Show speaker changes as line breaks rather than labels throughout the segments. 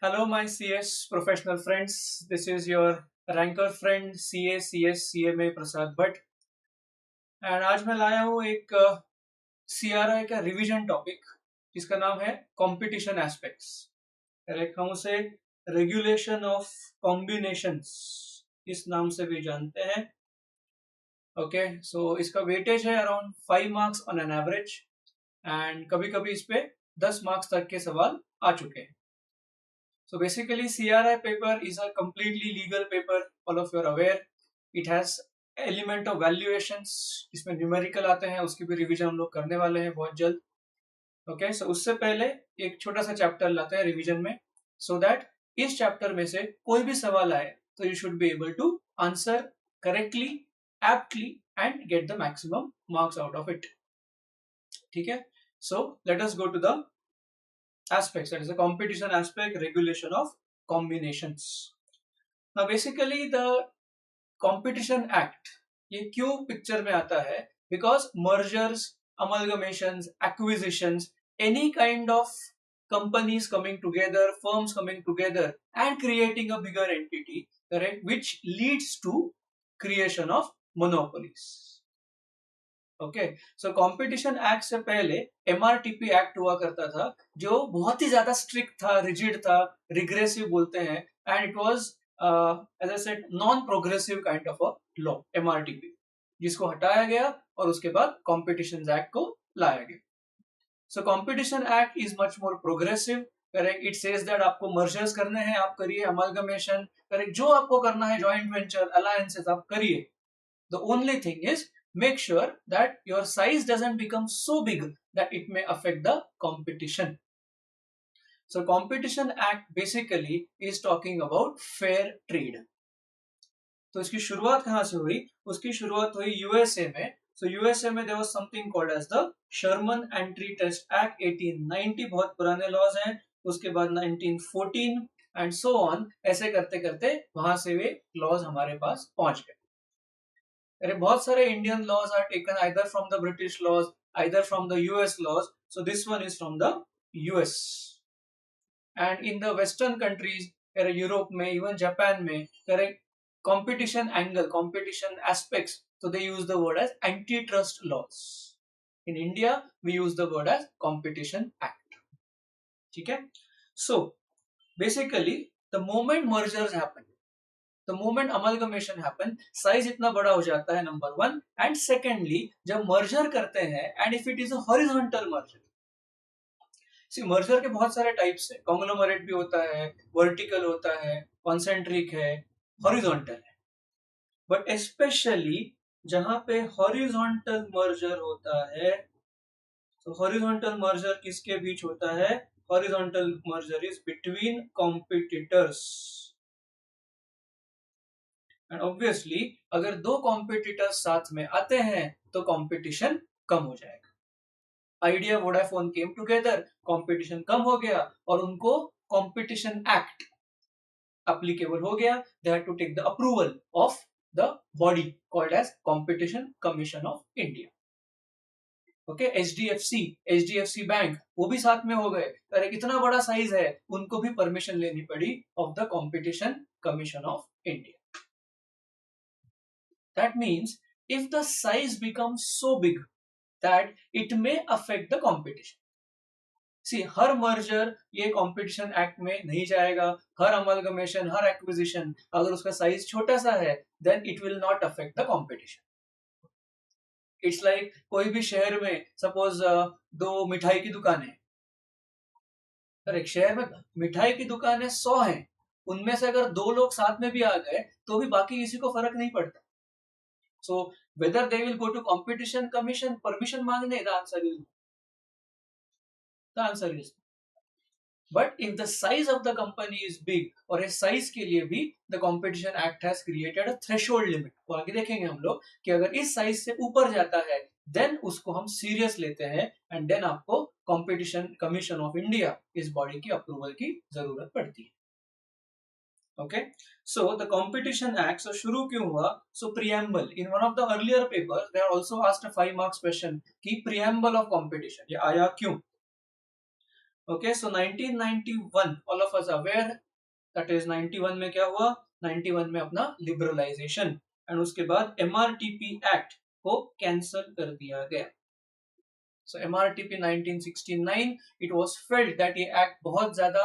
Hello, my CS professional friends. This is your ranker friend CA CS CMA Prasad Bhatt and आज मैं लाया हूँ एक CRI का रिवीजन टॉपिक जिसका नाम है कंपटीशन एस्पेक्ट्स। करेक्ट, हम उसे रेगुलेशन ऑफ कॉम्बिनेशंस इस नाम से भी जानते हैं। ओके, सो इसका वेटेज है around 5 marks on an average and कभी कभी इस पे 10 मार्क्स तक के सवाल आ चुके हैं। So basically, CRI paper is a completely legal paper. All of you are aware. It has element of valuations. इसमें numerical आते हैं, उसकी भी revision हम लोग करने वाले हैं बहुत जल्द. Okay, so उससे पहले एक छोटा सा chapter लाते हैं revision में, so that इस chapter में से कोई भी सवाल आए तो you should be able to answer correctly, aptly and get the maximum marks out of it. ठीक है? So let us go to the aspects, that is the competition aspect, regulation of combinations. Now basically the competition act ये क्यों picture में आता है? Because mergers, amalgamations, acquisitions, any kind of companies coming together, firms coming together and creating a bigger entity, correct, which leads to creation of monopolies. Okay, so competition act से पहले MRTP act हुआ करता था जो बहुत ही ज्यादा strict था, rigid था, रिग्रेसिव बोलते हैं, and it was as I said non progressive kind of a law MRTP, जिसको हटाया गया और उसके बाद कंपटीशन एक्ट को लाया गया. So competition act is much more progressive. Correct, it says that आपको मर्जर्स करने हैं आप करिए, अमलगमेशन करेक्ट, जो आपको करना है, जॉइंट वेंचर, अलायंसेस आप करिए. The only thing is, make sure that your size doesn't become so big that it may affect the competition. So Competition Act basically is talking about fair trade. तो इसकी शुरुआत कहाँ से हुई? उसकी शुरुआत हुई यूएसए में. So यूएसए में there was something called as the Sherman Antitrust Act 1890. बहुत पुराने लॉज हैं. उसके बाद 1914 एंड सो ऑन, ऐसे करते करते वहां से वे लॉज हमारे पास पहुंच गए. अरे बहुत सारे Indian laws are taken either from the British laws, either from the US laws. So this one is from the US. And in the western countries, Europe में, इवन जापान में, correct, competition angle, competition aspects, so they use the word as antitrust laws. In India we use the word as competition act. ठीक है? So basically the moment mergers happen, the moment amalgamation happen, size इतना बड़ा हो जाता है, number one. And secondly जब merger करते हैं, and if it is a horizontal merger, see merger के बहुत सारे टाइप्स है. कॉन्ग्लोमरेट भी होता है, वर्टिकल होता है, कॉन्सेंट्रिक है, हॉरिजॉन्टल है. बट स्पेशली जहां पे हॉरिजॉन्टल मर्जर होता है, तो हॉरिजॉन्टल मर्जर किसके बीच होता है? Horizontal merger is between competitors. And obviously अगर दो कॉम्पिटिटर्स साथ में आते हैं तो कंपटीशन कम हो जाएगा. Idea Vodafone came together, competition कम हो गया और उनको कंपटीशन एक्ट एप्लीकेबल हो गया. They had to take the approval of the body called as competition commission of India. Okay, HDFC bank वो भी साथ में हो गए. अरे कितना बड़ा साइज है, उनको भी परमिशन लेनी पड़ी of the competition commission of India. That means if the size becomes so big that it may affect the competition. See, her merger ये कंपटीशन एक्ट में नहीं जाएगा. हर अमलगमेशन, हर एक्विजिशन अगर उसका साइज छोटा सा है, then it will not affect the competition. It's like कोई भी शहर में सपोज दो मिठाई की दुकानें, अगर एक शहर में मिठाई की दुकानें 100 हैं, उनमें से अगर दो लोग साथ में भी आ गए तो भी बाकी किसी को फर्क नहीं पड़ता. So whether they will go to competition commission permission मांगने, the answer is no. The answer is no. But if the size of the company is big, और इस size के लिए भी the competition act has created a threshold limit. तो आगे देखेंगे हम लोग कि अगर इस size से ऊपर जाता है, then उसको हम serious लेते हैं and then आपको competition commission of India इस body की approval की जरूरत पड़ती है. Okay, so the competition act, so शुरू क्यों हुआ? So preamble, in one of the earlier papers they are also asked a 5 marks question कि preamble of competition ये आया क्यों? Okay, so 1991 all of us aware, that is 91 में क्या हुआ, 91 में अपना लिबरलाइजेशन, एंड उसके बाद एमआरटीपी एक्ट को कैंसल कर दिया गया. So MRTP 1969, it was felt that ये एक्ट बहुत ज्यादा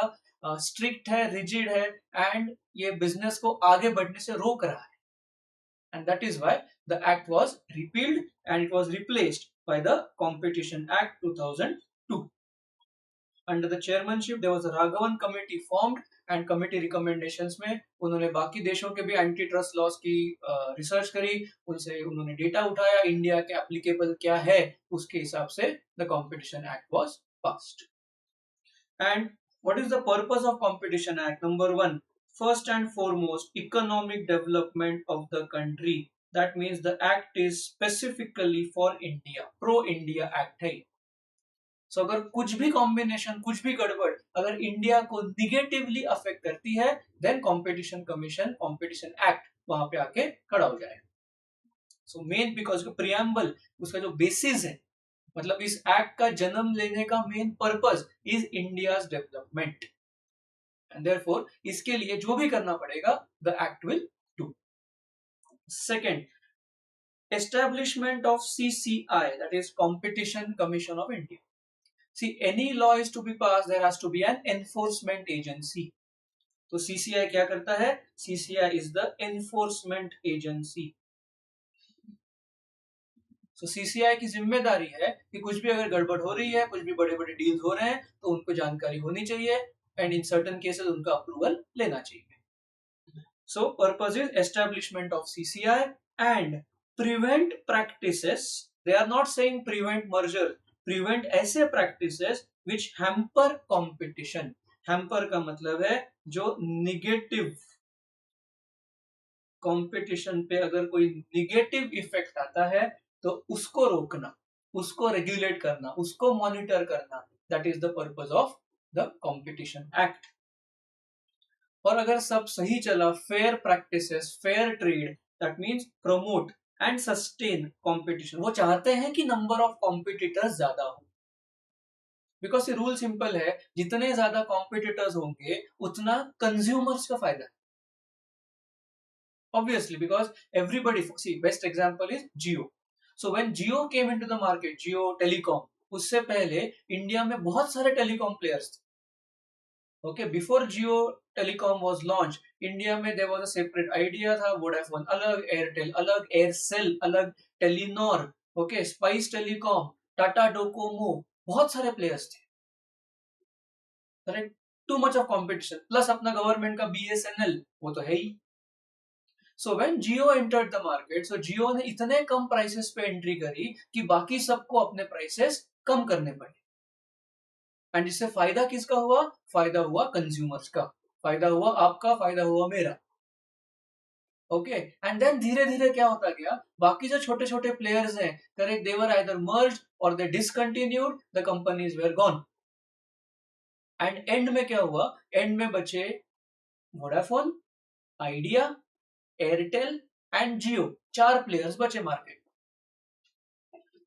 स्ट्रिक्ट है, रिजिड है, एंड ये बिजनेस को आगे बढ़ने से रोक रहा है, and that is why the act was repealed and it was replaced by the Competition Act 2002. Under the chairmanship there was a Raghavan committee formed, and committee recommendations में उन्होंने बाकी देशों के भी एंटी ट्रस्ट लॉस की research करी, उनसे उन्होंने डेटा उठाया, इंडिया के एप्लीकेबल क्या है उसके हिसाब से the competition act was passed. And what is the purpose of Competition Act? Number one, first and foremost, economic development of the country. That means the act is specifically for India. Pro India Act है. So अगर कुछ भी combination, कुछ भी गड़बड़ अगर India को negatively affect करती है, then competition commission, competition act वहां पे आके खड़ा हो जाएगा. सो मेन बिकॉज प्रियम्बल, उसका जो बेसिस है, मतलब इस एक्ट का जन्म लेने का main purpose is India's development, and therefore इसके लिए जो भी करना पड़ेगा the act will do. Second, establishment of CCI, that is Competition Commission of India. See any law is to be pass, there has to be an enforcement agency. तो CCI क्या करता है? CCI is the enforcement agency. तो CCI की जिम्मेदारी है कि कुछ भी अगर गड़बड़ हो रही है, कुछ भी बड़े बड़े डील्स हो रहे हैं, तो उनको जानकारी होनी चाहिए, एंड इन सर्टेन केसेस उनका अप्रूवल लेना चाहिए. So purpose is establishment of CCI and prevent practices. They are not saying prevent merger, prevent ऐसे practices which hamper competition. Hamper का मतलब है जो निगेटिव, कंपटीशन पे अगर कोई निगेटिव इफेक्ट आता है तो उसको रोकना, उसको रेगुलेट करना, उसको मॉनिटर करना. That is the purpose of the competition act. और अगर सब सही चला, fair practices, fair trade, that means promote and sustain competition. वो चाहते हैं कि नंबर ऑफ कॉम्पिटिटर्स ज्यादा हो, बिकॉज ये रूल सिंपल है, जितने ज्यादा कॉम्पिटिटर्स होंगे उतना कंज्यूमर्स का फायदा है. Obviously, because everybody, see, best example is Jio. So when Jio came into the market, Jio Telecom, उससे पहले इंडिया में बहुत सारे टेलीकॉम प्लेयर्स थे. Okay, before Jio telecom was launch, India में there was a separate idea था, Vodafone अलग, Airtel अलग, एयरसेल अलग, Telenor, okay, Spice telecom, Tata Docomo, बहुत सारे प्लेयर्स थे. Correct, too much of competition, plus अपना गवर्नमेंट का बीएसएनएल, वो तो है ही. So when Jio entered the market, so Jio ने इतने कम प्राइसेस पे एंट्री करी कि बाकी सबको अपने प्राइसेस कम करने पड़े. एंड इससे फायदा किसका हुआ? फायदा हुआ कंज्यूमर्स का, फायदा हुआ आपका, फायदा हुआ मेरा. ओके, एंड देन धीरे धीरे क्या होता गया, बाकी जो छोटे छोटे प्लेयर्स हैं, correct, they were either merged or they discontinued, the companies were gone. And end में क्या हुआ? एंड में बचे Vodafone, Idea, Airtel and Jio. 4 players बचे मार्केट.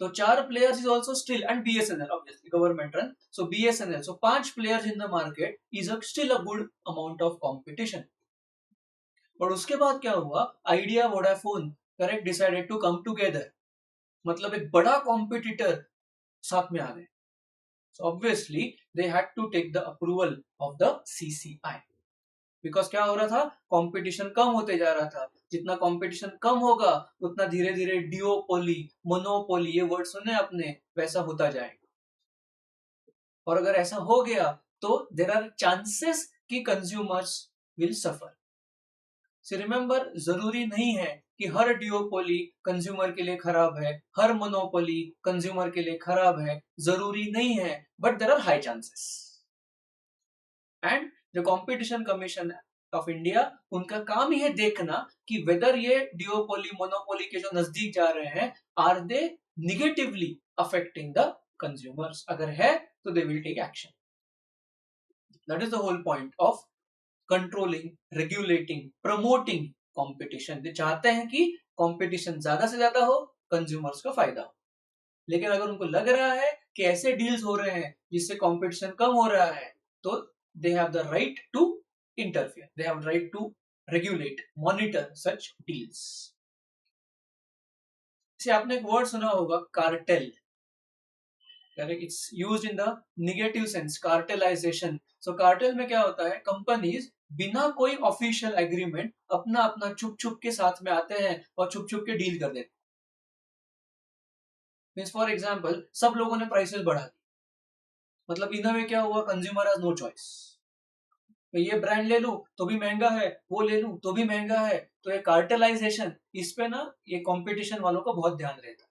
तो 4 players is also still, and BSNL obviously government run, so BSNL, so 5 players in the market is still a good amount of competition. और उसके बाद क्या हुआ? Idea, Vodafone, correct, decided to come together, मतलब एक बड़ा competitor साथ में आ गए. So obviously they had to take the approval of the CCI, because क्या हो रहा था? कंपटीशन कम होते जा रहा था. जितना कंपटीशन कम होगा उतना धीरे धीरे डिओपोली, मोनोपोली, ये वर्ड सुने आपने, वैसा होता जाएगा. और अगर ऐसा हो गया तो देयर आर चांसेस कि consumers will suffer. So remember, जरूरी नहीं है कि हर डिओपोली कंज्यूमर के लिए खराब है, हर मोनोपोली कंज्यूमर के लिए खराब है, जरूरी नहीं है, but there are high chances. And जो कंपटीशन कमीशन ऑफ इंडिया, उनका काम ही है देखना कि वेदर ये डिओपोली, मोनोपोली के जो नजदीक जा रहे हैं, are they negatively affecting the consumers. अगर है तो they will take action. That is the whole point of controlling, regulating, promoting competition. ये चाहते हैं कि कंपटीशन ज्यादा से ज्यादा हो, कंज्यूमर्स का फायदा हो. लेकिन अगर उनको लग रहा है कि ऐसे डील्स हो रहे हैं जिससे कंपटीशन कम हो रहा है, तो they have the right to interfere, they have right to regulate, monitor such deals. से आपने एक वर्ड सुना होगा, cartel. Correct, it's used in the negative sense, cartelization. So cartel में क्या होता है, कंपनीज बिना कोई ऑफिशियल एग्रीमेंट अपना अपना छुप छुप के साथ में आते हैं और छुप छुप के डील कर देते हैं। मीन्स फॉर एग्जाम्पल, सब लोगों ने प्राइसेस बढ़ा दी, मतलब इन वे क्या हुआ, कंज्यूमर हैज नो चॉइस। तो ये ब्रांड ले लूं तो भी महंगा है, वो ले लूं तो भी महंगा है। तो ये कार्टेलाइजेशन, इस पे ना ये कंपटीशन वालों का बहुत ध्यान रहता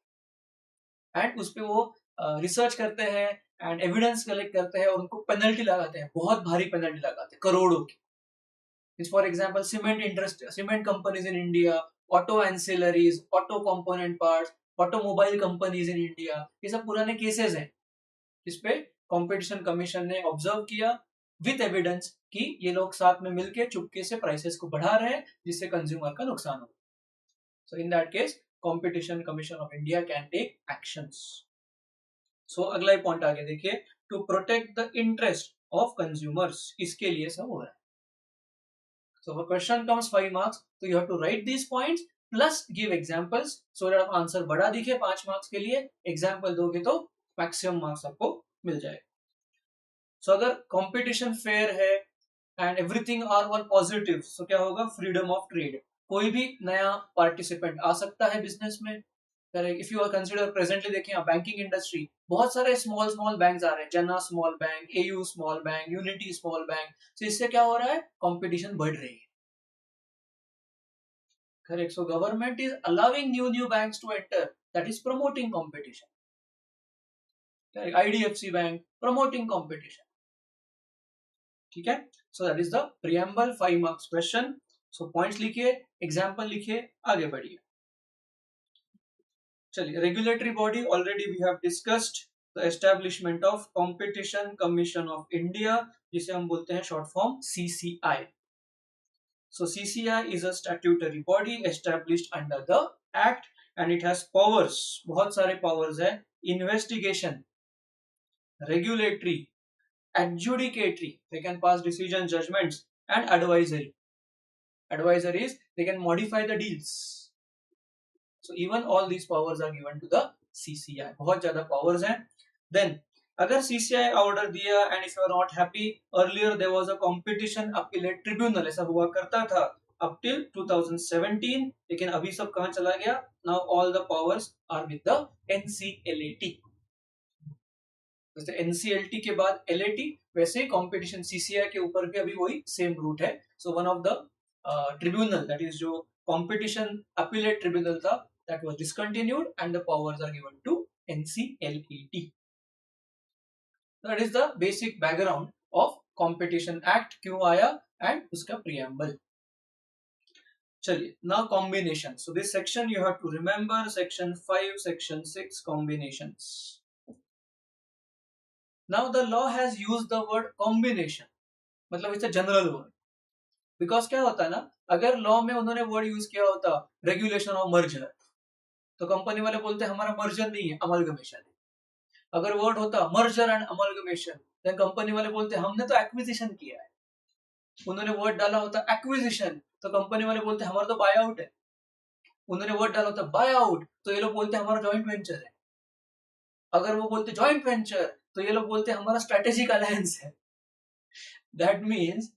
है, एंड उस पे वो रिसर्च करते हैं एंड एविडेंस कलेक्ट करते हैं और उनको पेनल्टी लगाते हैं, बहुत भारी पेनल्टी लगाते हैं, करोड़ों की। For example, cement companies in India, auto ancillaries, auto component parts, automobile companies in India, ये सब पुराने केसेस हैं इस पे कंपटीशन कमीशन ने ऑब्जर्व किया विद एविडेंस कि ये लोग साथ में मिलके चुपके से प्राइसेस को बढ़ा रहे हैं जिससे कंज्यूमर का नुकसान हो। So in that case competition commission of India can take actions. So अगला पॉइंट आगे देखिए, to protect the interest of consumers, इसके लिए सब हो रहा है। So if a question comes 5 marks, so you have to write these points plus give examples so that answer बड़ा दिखे 5 मार्क्स के लिए। एग्जाम्पल दोगे तो मैक्सिमम मार्क्स आपको मिल जाएगा। सो अगर कंपटीशन फेयर है and everything are all positive, so क्या होगा, फ्रीडम ऑफ ट्रेड, कोई भी नया पार्टिसिपेंट आ सकता है बिजनेस में। If you are consider presently देखें आप बैंकिंग इंडस्ट्री, बहुत सारे स्मॉल स्मॉल बैंक आ रहे हैं, जना small bank, AU small bank, unity small bank. तो इससे क्या हो रहा है, कंपटीशन बढ़ रही है। Correct. So government is allowing new banks to enter. That is promoting competition. Correct. IDFC Bank promoting competition. ठीक है. So that is the preamble 5 marks question. So points लिखिए, example लिखिए, आगे बढ़िए. चलिए, regulatory body already we have discussed the establishment of Competition Commission of India, जिसे हम बोलते हैं short form CCI. So CCI is a statutory body established under the Act and it has powers, बहुत सारे powers है, investigation, regulatory, adjudicatory, they can pass decision judgments, and advisory. Advisory is they can modify the deals. So even all these powers are given to the CCI. बहुत ज़्यादा powers हैं. Then अगर CCI order दिया and if you are not happy, earlier there was a competition appellate tribunal, ऐसा हुआ करता था up till 2017, लेकिन अभी सब कहां चला गया, now all the powers are with the NCLAT। जैसे NCLT के बाद LAT, वैसे कंपटीशन CCI के ऊपर भी अभी वही सेम रूट है। So one of the tribunal, that is जो कंपटीशन अपीलेट ट्रिब्यूनल था, that was discontinued and the powers are given to NCLAT। That is the basic background of Competition Act, क्यों आया and उसका preamble। चलिए, now combination. So this section you have to remember, section 5, section 6, combinations. Now the law has used the word combination, मतलब it's a general word, because क्या होता है ना, अगर लॉ में उन्होंने वर्ड यूज किया होता रेगुलेशन ऑफ मर्जर, तो कंपनी वाले बोलते हमारा मर्जर नहीं है, अमलगमेशन है। अगर वर्ड होता merger and amalgamation, then company वाले बोलते हमने तो एक्विजिशन किया है। उन्होंने वर्ड डाला होता एक्विजिशन, तो कंपनी वाले बोलते हमारा तो बाय आउट है। उन्होंने वर्ड डाला होता बाय आउट, तो ये लोग बोलते हमारा जॉइंट वेंचर है। अगर वो बोलते जॉइंट वेंचर, तो ये लोग बोलते हमारा स्ट्रेटेजिक अलायंस है। That means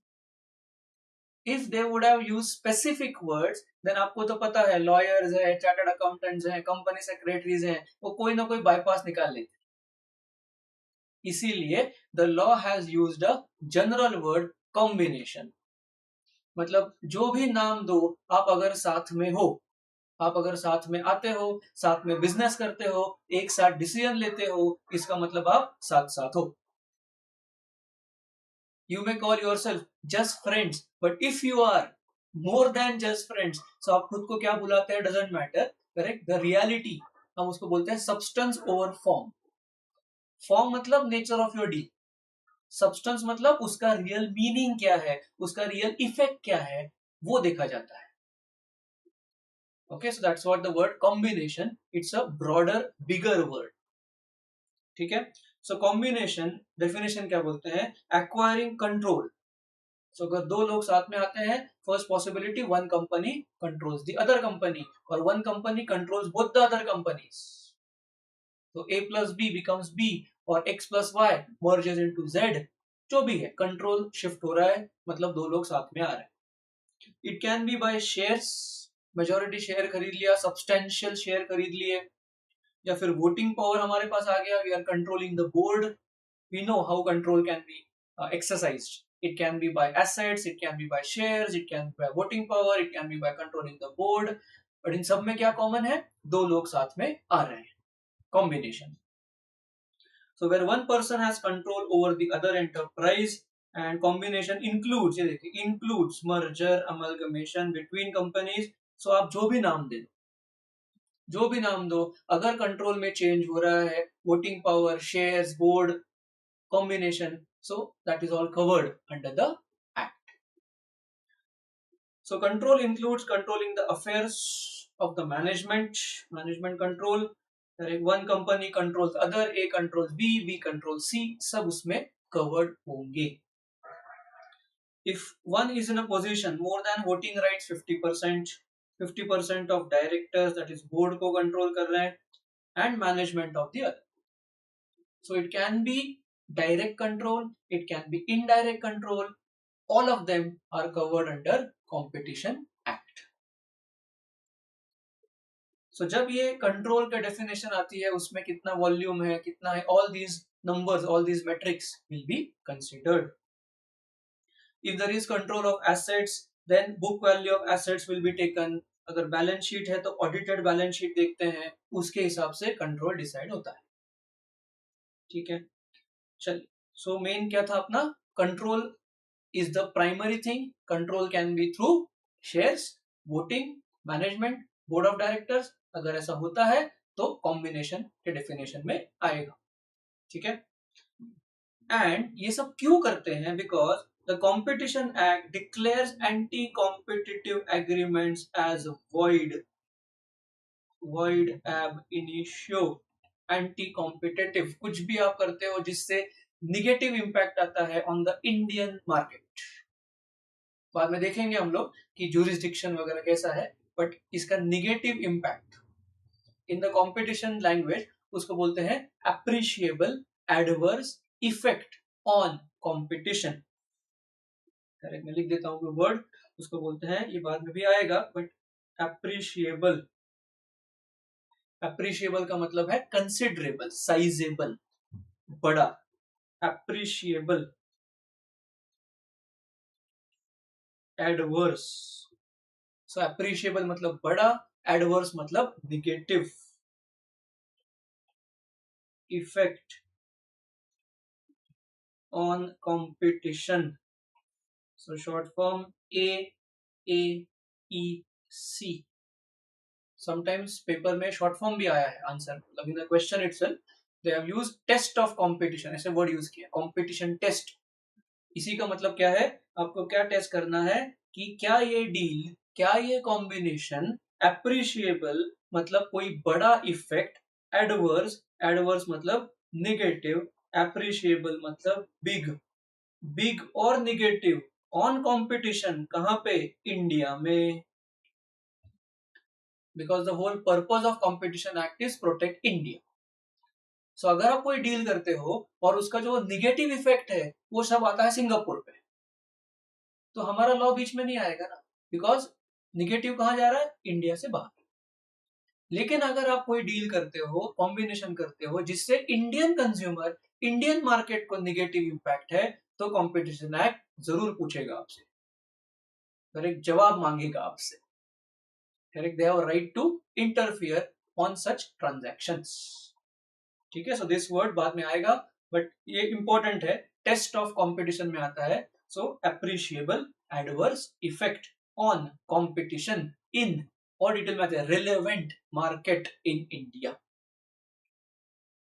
if they would have used specific words, then आपको तो पता है लॉयर्स है, चार्टर्ड अकाउंटेंट्स हैं, कंपनी सेक्रेटरीज हैं, वो कोई ना कोई बाईपास निकाल लेते। इसीलिए the law has used a general word combination, मतलब जो भी नाम दो, आप अगर साथ में हो, आप अगर साथ में आते हो, साथ में बिजनेस करते हो, एक साथ डिसीजन लेते हो, इसका मतलब आप साथ साथ हो। You may call yourself just friends, but if you are more than just friends, so आप खुद को क्या बुलाते हैं doesn't matter, correct? The reality, हम उसको बोलते हैं substance over form. Form मतलब nature of your deed. Substance मतलब उसका रियल मीनिंग क्या है, उसका रियल इफेक्ट क्या है, वो देखा जाता है। Okay, so that's what the word combination, it's a broader, bigger word. ठीक है। सो कॉम्बिनेशन डेफिनेशन क्या बोलते हैं, एक्वायरिंग कंट्रोल। सो अगर दो लोग साथ में आते हैं, first possibility one company controls the other company और one company controls both the other companies. तो a plus B becomes B और x plus Y merges into z। जो भी है कंट्रोल शिफ्ट हो रहा है, मतलब दो लोग साथ में आ रहे हैं। It can be by shares, majority share खरीद लिया, सब्सटेंशियल शेयर खरीद लिए, या फिर वोटिंग पावर हमारे पास आ गया, we are controlling the board. We know how control can be exercised. It can be by assets, it can be by shares, it can be by voting power, it can be by controlling the board. But इन सब में क्या common है, दो लोग साथ में आ रहे हैं, combination. So where one person has control over the other enterprise, and combination includes, ये देखिए includes merger, amalgamation between companies. So आप जो भी नाम दे, जो भी नाम दो, अगर कंट्रोल में चेंज हो रहा है, voting power, shares, board, combination, so that is all covered under the act. So control includes controlling the affairs of the management control. One company controls other, A controls B controls C, सब उसमें covered होंगे. If one is in a position more than voting rights 50%, 50% of directors, that is board को control कर रहे हैं, and management of the other. So it can be direct control, it can be indirect control, all of them are covered under competition act. So जब ये control का definition आती है, उसमें कितना वॉल्यूम है, कितना है, all these numbers, all these metrics will be considered. If there is control of assets, then book value of assets will be taken. अगर बैलेंस शीट है तो ऑडिटेड बैलेंस शीट देखते हैं, उसके हिसाब से कंट्रोल डिसाइड होता है, ठीक है। चलिए, सो मेन क्या था अपना, control is the primary thing. Control can be through shares, voting, management, board of directors. अगर ऐसा होता है तो कॉम्बिनेशन के डेफिनेशन में आएगा, ठीक है। एंड ये सब क्यों करते हैं, because the competition act declares anti competitive agreements as void ab initio. Anti competitive, कुछ भी आप करते हो जिससे निगेटिव इंपैक्ट आता है ऑन द इंडियन मार्केट। बाद में देखेंगे हम लोग कि जुरिस्डिक्शन वगैरह कैसा है, बट इसका negative impact in the competition language उसको बोलते हैं appreciable adverse effect on competition. Correct, मैं लिख देता हूँ कोई वर्ड, उसको बोलते हैं, ये बाद में भी आएगा, बट अप्रिशिएबल, अप्रिशिएबल का मतलब है कंसिडरेबल, साइजेबल, बड़ा, अप्रिशिएबल एडवर्स। सो अप्रिशिएबल मतलब बड़ा, एडवर्स मतलब negative effect on competition. So short form AAEC। Sometimes paper में शॉर्ट फॉर्म भी आया है आंसर, मतलब in the question itself they have used test of competition, ऐसे वर्ड यूज किया, कंपटीशन टेस्ट। इसी का मतलब क्या है, आपको क्या टेस्ट करना है कि क्या ये डील, क्या ये कॉम्बिनेशन एप्रिशिएबल मतलब कोई बड़ा इफेक्ट, एडवर्स, एडवर्स मतलब निगेटिव, एप्रिशिएबल मतलब बिग, बिग और निगेटिव ऑन कंपटीशन, कहां पे, इंडिया में। Because the whole purpose of competition act is protect India. So अगर आप कोई डील करते हो और उसका जो निगेटिव इफेक्ट है वो सब आता है सिंगापुर पे, तो हमारा लॉ बीच में नहीं आएगा ना, बिकॉज निगेटिव कहां जा रहा है, इंडिया से बाहर। लेकिन अगर आप कोई डील करते हो, कॉम्बिनेशन करते हो जिससे इंडियन कंज्यूमर, इंडियन मार्केट को निगेटिव इंपैक्ट है, तो कॉम्पिटिशन एक्ट जरूर पूछेगा आपसे, करेक्ट, जवाब मांगेगा आपसे, correct, they have right to interfere on such transactions, ठीक है। सो दिस वर्ड बाद में आएगा, बट ये इंपॉर्टेंट है, टेस्ट ऑफ कंपटीशन में आता है। So appreciable adverse effect on competition in, और डिटेल में आते हैं, relevant market in India.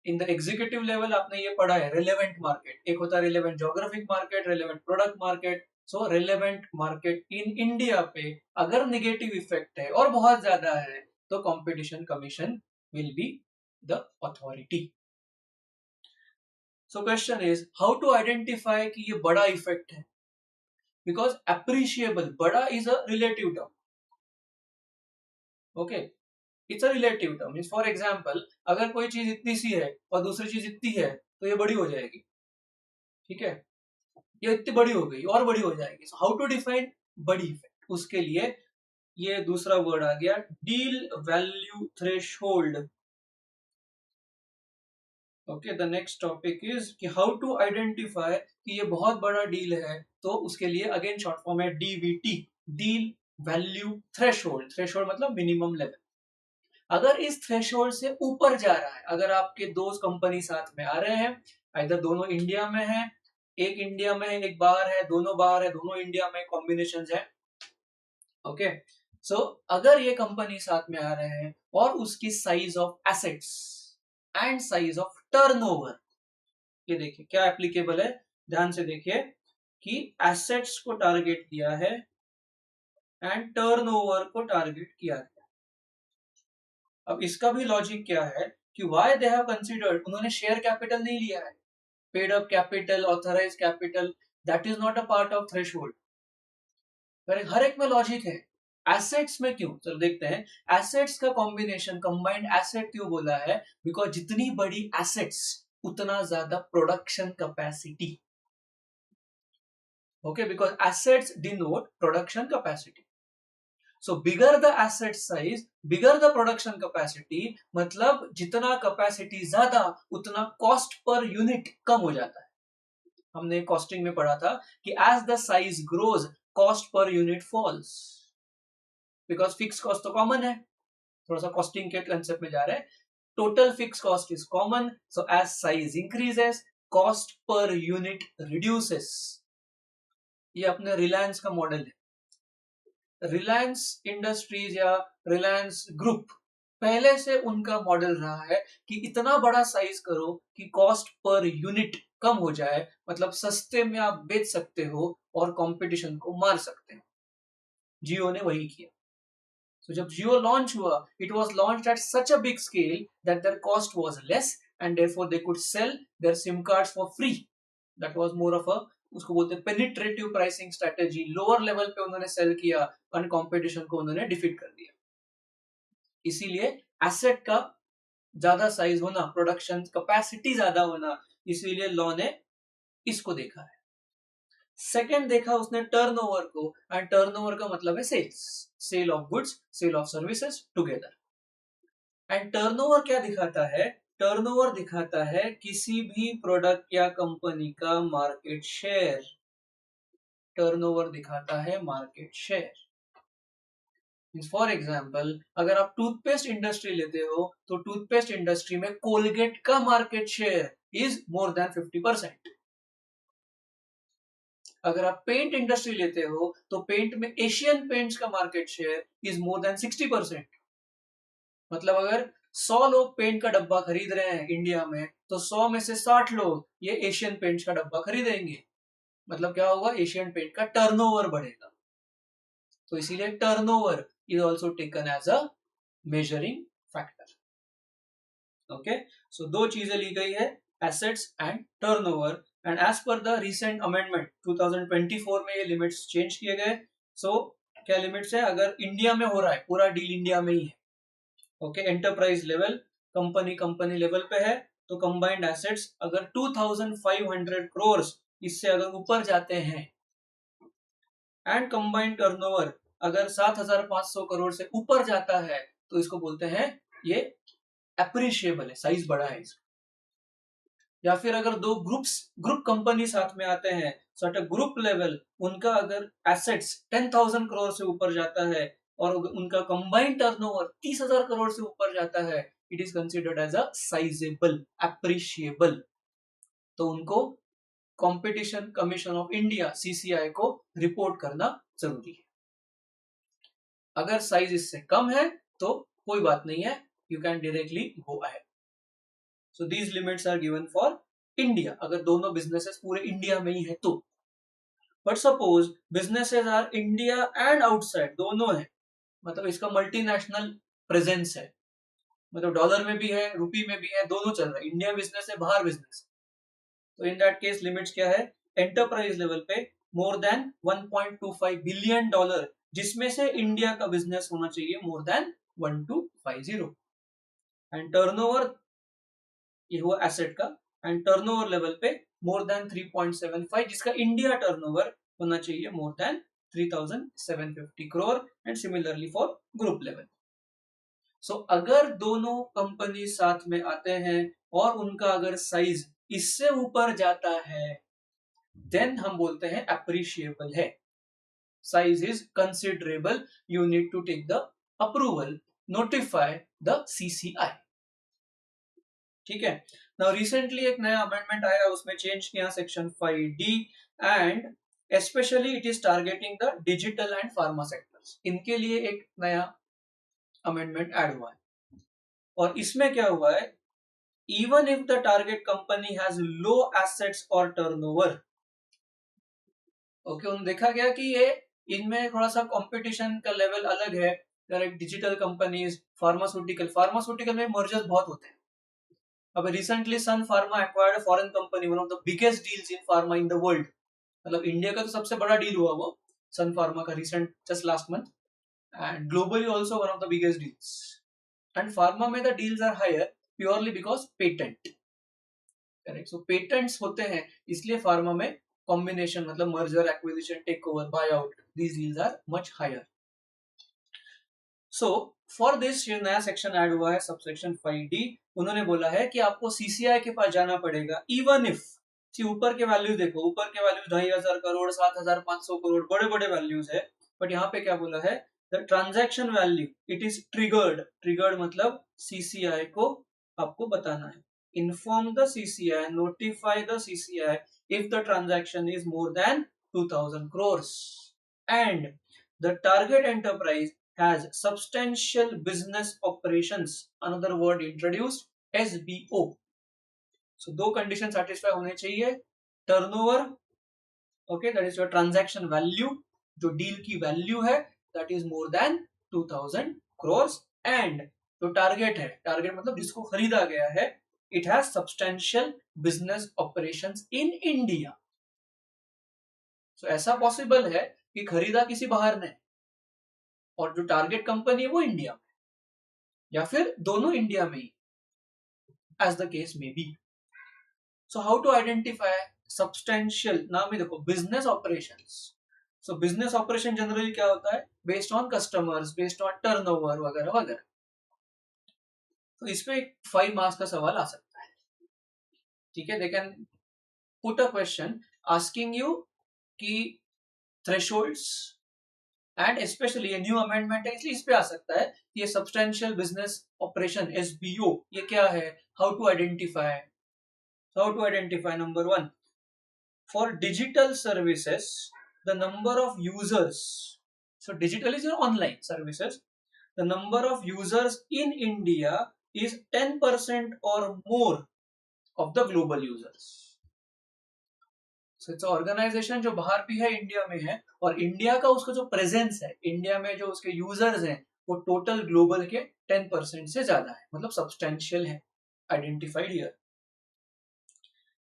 In the executive level आपने ये पढ़ा है, रिलेवेंट मार्केट, एक होता है relevant geographic market, relevant product market. So relevant market in India पे अगर निगेटिव इफेक्ट है और बहुत ज्यादा है, तो competition commission will be the authority. So question is how to identify कि ये बड़ा इफेक्ट है, बिकॉज अप्रिशिएबल, बड़ा is a relative term. Okay, it's a relative term. Means for example, अगर कोई चीज इतनी सी है और दूसरी चीज इतनी है तो ये बड़ी हो जाएगी. ठीक है, ये इतनी बड़ी हो गई और बड़ी हो जाएगी. सो हाउ टू डिफाइन बड़ी इफेक्ट, उसके लिए ये दूसरा वर्ड आ गया, deal value threshold. Okay, the next topic is कि हाउ टू आइडेंटिफाई कि ये बहुत बड़ा डील है. तो उसके लिए अगेन शॉर्ट फॉर्म है DVT, deal value threshold. Threshold मतलब मिनिमम लेवल. अगर इस थ्रेशोल्ड से ऊपर जा रहा है, अगर आपके दो कंपनी साथ में आ रहे हैं, इधर दोनों इंडिया में है, एक इंडिया में है एक बाहर है, दोनों बाहर है दोनों इंडिया में, कॉम्बिनेशन है. ओके, सो अगर ये कंपनी साथ में आ रहे हैं और उसकी size of assets and size of turnover, ये देखिए क्या एप्लीकेबल है, ध्यान से देखिए कि एसेट्स को टारगेट किया है एंड टर्नओवर को टारगेट किया है. अब इसका भी लॉजिक क्या है कि व्हाई दे हैव कंसीडर्ड, उन्होंने शेयर कैपिटल नहीं लिया है, paid up capital, authorise capital, that is not a part of threshold. हर एक में लॉजिक है. एसेट्स में क्यों, चलो देखते हैं. एसेट्स का कॉम्बिनेशन कंबाइंड एसेट क्यों बोला है, बिकॉज जितनी बड़ी एसेट्स उतना ज्यादा production capacity. Okay, because assets denote production capacity. So bigger the asset size bigger the production capacity, मतलब जितना कैपेसिटी ज्यादा उतना कॉस्ट पर यूनिट कम हो जाता है. हमने कॉस्टिंग में पढ़ा था कि as the size grows cost per unit falls, because fix cost तो कॉमन है. थोड़ा सा कॉस्टिंग के कंसेप्ट में जा रहे हैं. Total fix cost is common, so as size increases cost per unit reduces. ये अपने रिलायंस का मॉडल है. रिलायंस इंडस्ट्रीज या रिलायंस ग्रुप, पहले से उनका मॉडल रहा है कि इतना बड़ा साइज करो कि कॉस्ट पर यूनिट कम हो जाए, मतलब सस्ते में आप बेच सकते हो और कंपटीशन को मार सकते हो. जियो ने वही किया. So जब जियो लॉन्च हुआ, it was launched at such a big scale that their cost was less and therefore they could sell their SIM cards for free. That was more of a, उसको बोलते हैं penetrative pricing strategy. Lower level पे उन्होंने cell किया और competition को उन्होंने defeat कर दिया. इसीलिए एसेट का ज्यादा साइज होना, प्रोडक्शन कैपेसिटी ज्यादा होना, इसीलिए लॉ ने इसको देखा है. सेकेंड देखा उसने टर्नओवर को, एंड टर्नओवर का मतलब है sales, sale of goods, sale of services together. And turnover क्या दिखाता है, टर्नओवर दिखाता है किसी भी प्रोडक्ट या कंपनी का मार्केट शेयर. टर्नओवर दिखाता है मार्केट शेयर. फॉर एग्जाम्पल, अगर आप टूथपेस्ट इंडस्ट्री लेते हो तो टूथपेस्ट इंडस्ट्री में कोलगेट का market share is more then 50%. अगर आप पेंट इंडस्ट्री लेते हो तो पेंट में एशियन पेंट्स का market share is more then 60%. मतलब अगर 100 लोग पेंट का डब्बा खरीद रहे हैं इंडिया में, तो 100 में से 60 लोग ये एशियन पेंट्स का डब्बा खरीदेंगे. मतलब क्या होगा, एशियन पेंट का टर्नओवर बढ़ेगा. तो इसीलिए turnover is also taken as a measuring factor. Okay, so दो चीजें ली गई है, assets and turnover. And as per the recent amendment 2024 में ये लिमिट्स चेंज किए गए. सो क्या लिमिट्स है, अगर इंडिया में हो रहा है, पूरा डील इंडिया में ही है, okay, enterprise level, company company level पे है, तो कंबाइंड एसेट्स अगर 2500 करोड़ इससे अगर ऊपर जाते हैं, एंड कंबाइंड टर्नओवर अगर 7500 करोड़ से ऊपर जाता है, तो इसको बोलते हैं ये अप्रिशिएबल है, साइज बड़ा है इसका. या फिर अगर दो ग्रुप कंपनी साथ में आते हैं, सो एट अ ग्रुप लेवल उनका अगर एसेट्स 10,000 करोड़ से ऊपर जाता है और उनका कंबाइंड टर्नओवर 30,000 करोड़ से ऊपर जाता है, it is considered as a sizeable, appreciable. तो उनको competition commission of India CCI को रिपोर्ट करना जरूरी है. अगर साइज इससे कम है तो कोई बात नहीं है, you can directly go ahead. So these limits are given for India, अगर दोनों बिजनेसेस पूरे इंडिया में ही है तो. But suppose businesses are India and outside, दोनों है, मतलब इसका मल्टीनेशनल प्रेजेंस है, मतलब डॉलर में भी है रुपी में भी है, दोनों चल रहा है, इंडिया बिजनेस है बाहर बिजनेस. तो इन दैट केस लिमिट्स क्या है, एंटरप्राइज लेवल पे मोर देन 1.25 बिलियन डॉलर, जिसमें से इंडिया का बिजनेस होना चाहिए मोर देन 1250, एंड टर्नओवर, ये हुआ एसेट का, एंड टर्नओवर लेवल पे मोर देन 3.75, जिसका इंडिया टर्नओवर होना चाहिए more than 3750 crore, and similarly for group level. So अगर दोनों कंपनी साथ में आते हैं और उनका अगर साइज इससे ऊपर जाता है, देन हम बोलते हैं अप्रिशिएबल है, size is considerable, you need to take the approval, notify the CCI. ठीक है। नाउ रिसेंटली एक नया अमेंडमेंट आया, उसमें चेंज किया section 5D, and specially it is targeting the digital and pharma sectors, इनके लिए एक नया अमेंडमेंट ऐड हुआ है। और इसमें क्या हुआ है, even if the target company has low assets और टर्नओवर, ओके, उन्होंने देखा गया कि ये इनमें थोड़ा सा कंपटीशन का लेवल अलग है, डिजिटल कंपनीज, फार्मास्यूटिकल में मर्जर्स बहुत होते हैं। अब recently Sun Pharma acquired foreign company, one of the biggest deals in pharma in the world, मतलब इंडिया का तो सबसे बड़ा डील हुआ वो सन फार्मा का, recent just last month, and globally also one of the biggest deals. And pharma में the deals are higher purely because patent, correct. So patents होते हैं, इसलिए फार्मा में कॉम्बिनेशन, मतलब merger, acquisition, take over, buy out, these deals are much higher. So for this ये नया section add हुआ है, सबसेक्शन 5D। उन्होंने बोला है कि आपको सीसीआई के पास जाना पड़ेगा, इवन इफ, ऊपर के वैल्यू देखो, ऊपर के वैल्यूज 2500 करोड़, 7500 करोड़, बड़े बड़े वैल्यूज है, बट यहाँ पे क्या बोला है, the transaction value it is triggered मतलब सीसीआई को आपको बताना है, inform the CCI, notify the CCI if the transaction is more than 2000 crores and the target enterprise has substantial business operations, another word introduced, SBO। so दो condition satisfy होने चाहिए, turnover, okay, that is your transaction value, जो deal की value है, that is more than 2000 crores, and जो target है, target मतलब जिसको खरीदा गया है, it has substantial business operations in India. So ऐसा पॉसिबल है कि खरीदा किसी बाहर ने और जो टारगेट कंपनी है वो इंडिया में, या फिर दोनों इंडिया में ही, as the case may be. So how to identify substantial, नाम ही देखो, business operations. So business operation generally क्या होता है, based on customers, based on turnover वगैरह वगैरह। तो इस पे 5 मार्क्स का सवाल आ सकता है, ठीक है। They can put a question asking you कि थ्रेशोल्ड्स, एंड स्पेशली ये न्यू अमेंडमेंट है इसलिए इस पे आ सकता है, ये सब्सटेंशियल बिजनेस ऑपरेशन एसबीओ ये क्या है, how to identify, number 1, for digital services the number of users, so digital is online services, the number of users in India is 10% और more of the global users. So it's organization जो बाहर भी है, India में है, और India का उसका जो प्रेजेंस है, इंडिया में जो उसके यूजर्स हैं, वो टोटल ग्लोबल के 10% से ज्यादा है, मतलब सब्सटेंशियल है, आइडेंटिफाइड ईयर।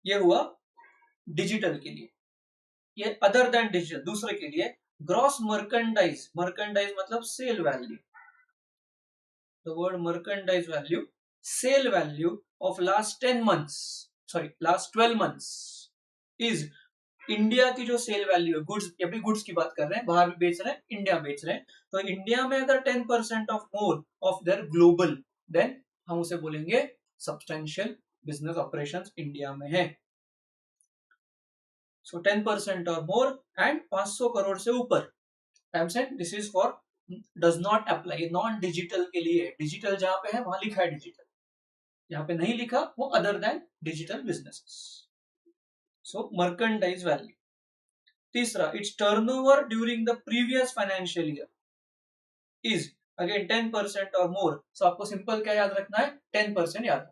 ये हुआ डिजिटल के लिए। ये अदर देन डिजिटल, दूसरे के लिए ग्रॉस मर्केंडाइज, मर्केंडाइज मतलब sale value, the word merchandise value, sale value of last 10 months, sorry last 12 months is, India की जो सेल वैल्यू है, गुड्स, अभी गुड्स की बात कर रहे हैं, बाहर भी बेच रहे हैं, इंडिया बेच रहे हैं, तो इंडिया में अगर 10% of more of their global, then हम उसे बोलेंगे सब्सटेंशियल बिजनेस ऑपरेशंस इंडिया में है। सो 10% और मोर एंड 500 करोड़ से ऊपर, I am saying this is for, does not apply, non digital के लिए, डिजिटल जहां पे है वहां लिखा है डिजिटल, जहां पे नहीं लिखा वो अदर देन डिजिटल बिजनेसेस। सो मर्केंडाइज वैल्यू। तीसरा, it's turnover during the previous financial year is again 10% और मोर। सो आपको सिंपल क्या याद रखना है, 10% याद रखना।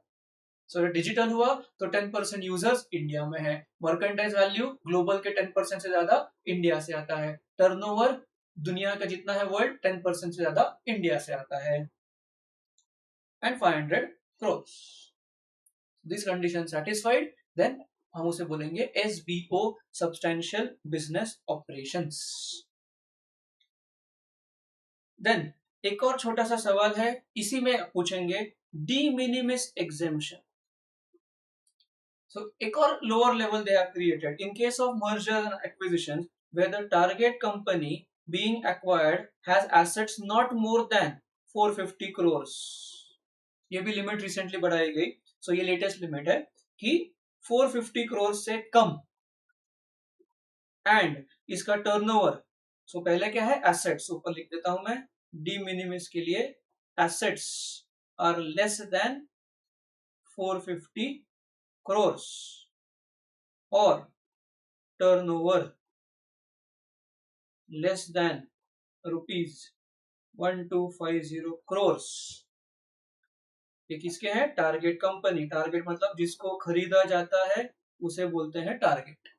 सो डिजिटल हुआ तो 10% यूजर्स इंडिया में है, मर्केंटाइज वैल्यू ग्लोबल के 10% से ज्यादा इंडिया से आता है, टर्नओवर दुनिया का जितना है वर्ल्ड 10% से ज्यादा इंडिया से आता है, and 500 crores। This condition satisfied, then हम उसे बोलेंगे SBO, substantial business operations. Then एक और छोटा सा सवाल है, इसी में पूछेंगे डी मिनिमिस एग्जेम्पशन। So एक और lower level they have created in case of merger and acquisitions where the target company being acquired has assets not more than 450 crores। ये भी लिमिट रिसेंटली बढ़ाई गई। सो ये लेटेस्ट लिमिट है कि 450 करोड़ से कम एंड इसका टर्नओवर। सो पहले क्या है, एसेट्स, ऊपर लिख देता हूं मैं डी मिनिमिस के लिए, assets are less than 450 crores और turnover less than rupees 1250 crores। ये किसके हैं, टारगेट कंपनी। टारगेट मतलब जिसको खरीदा जाता है उसे बोलते हैं टारगेट।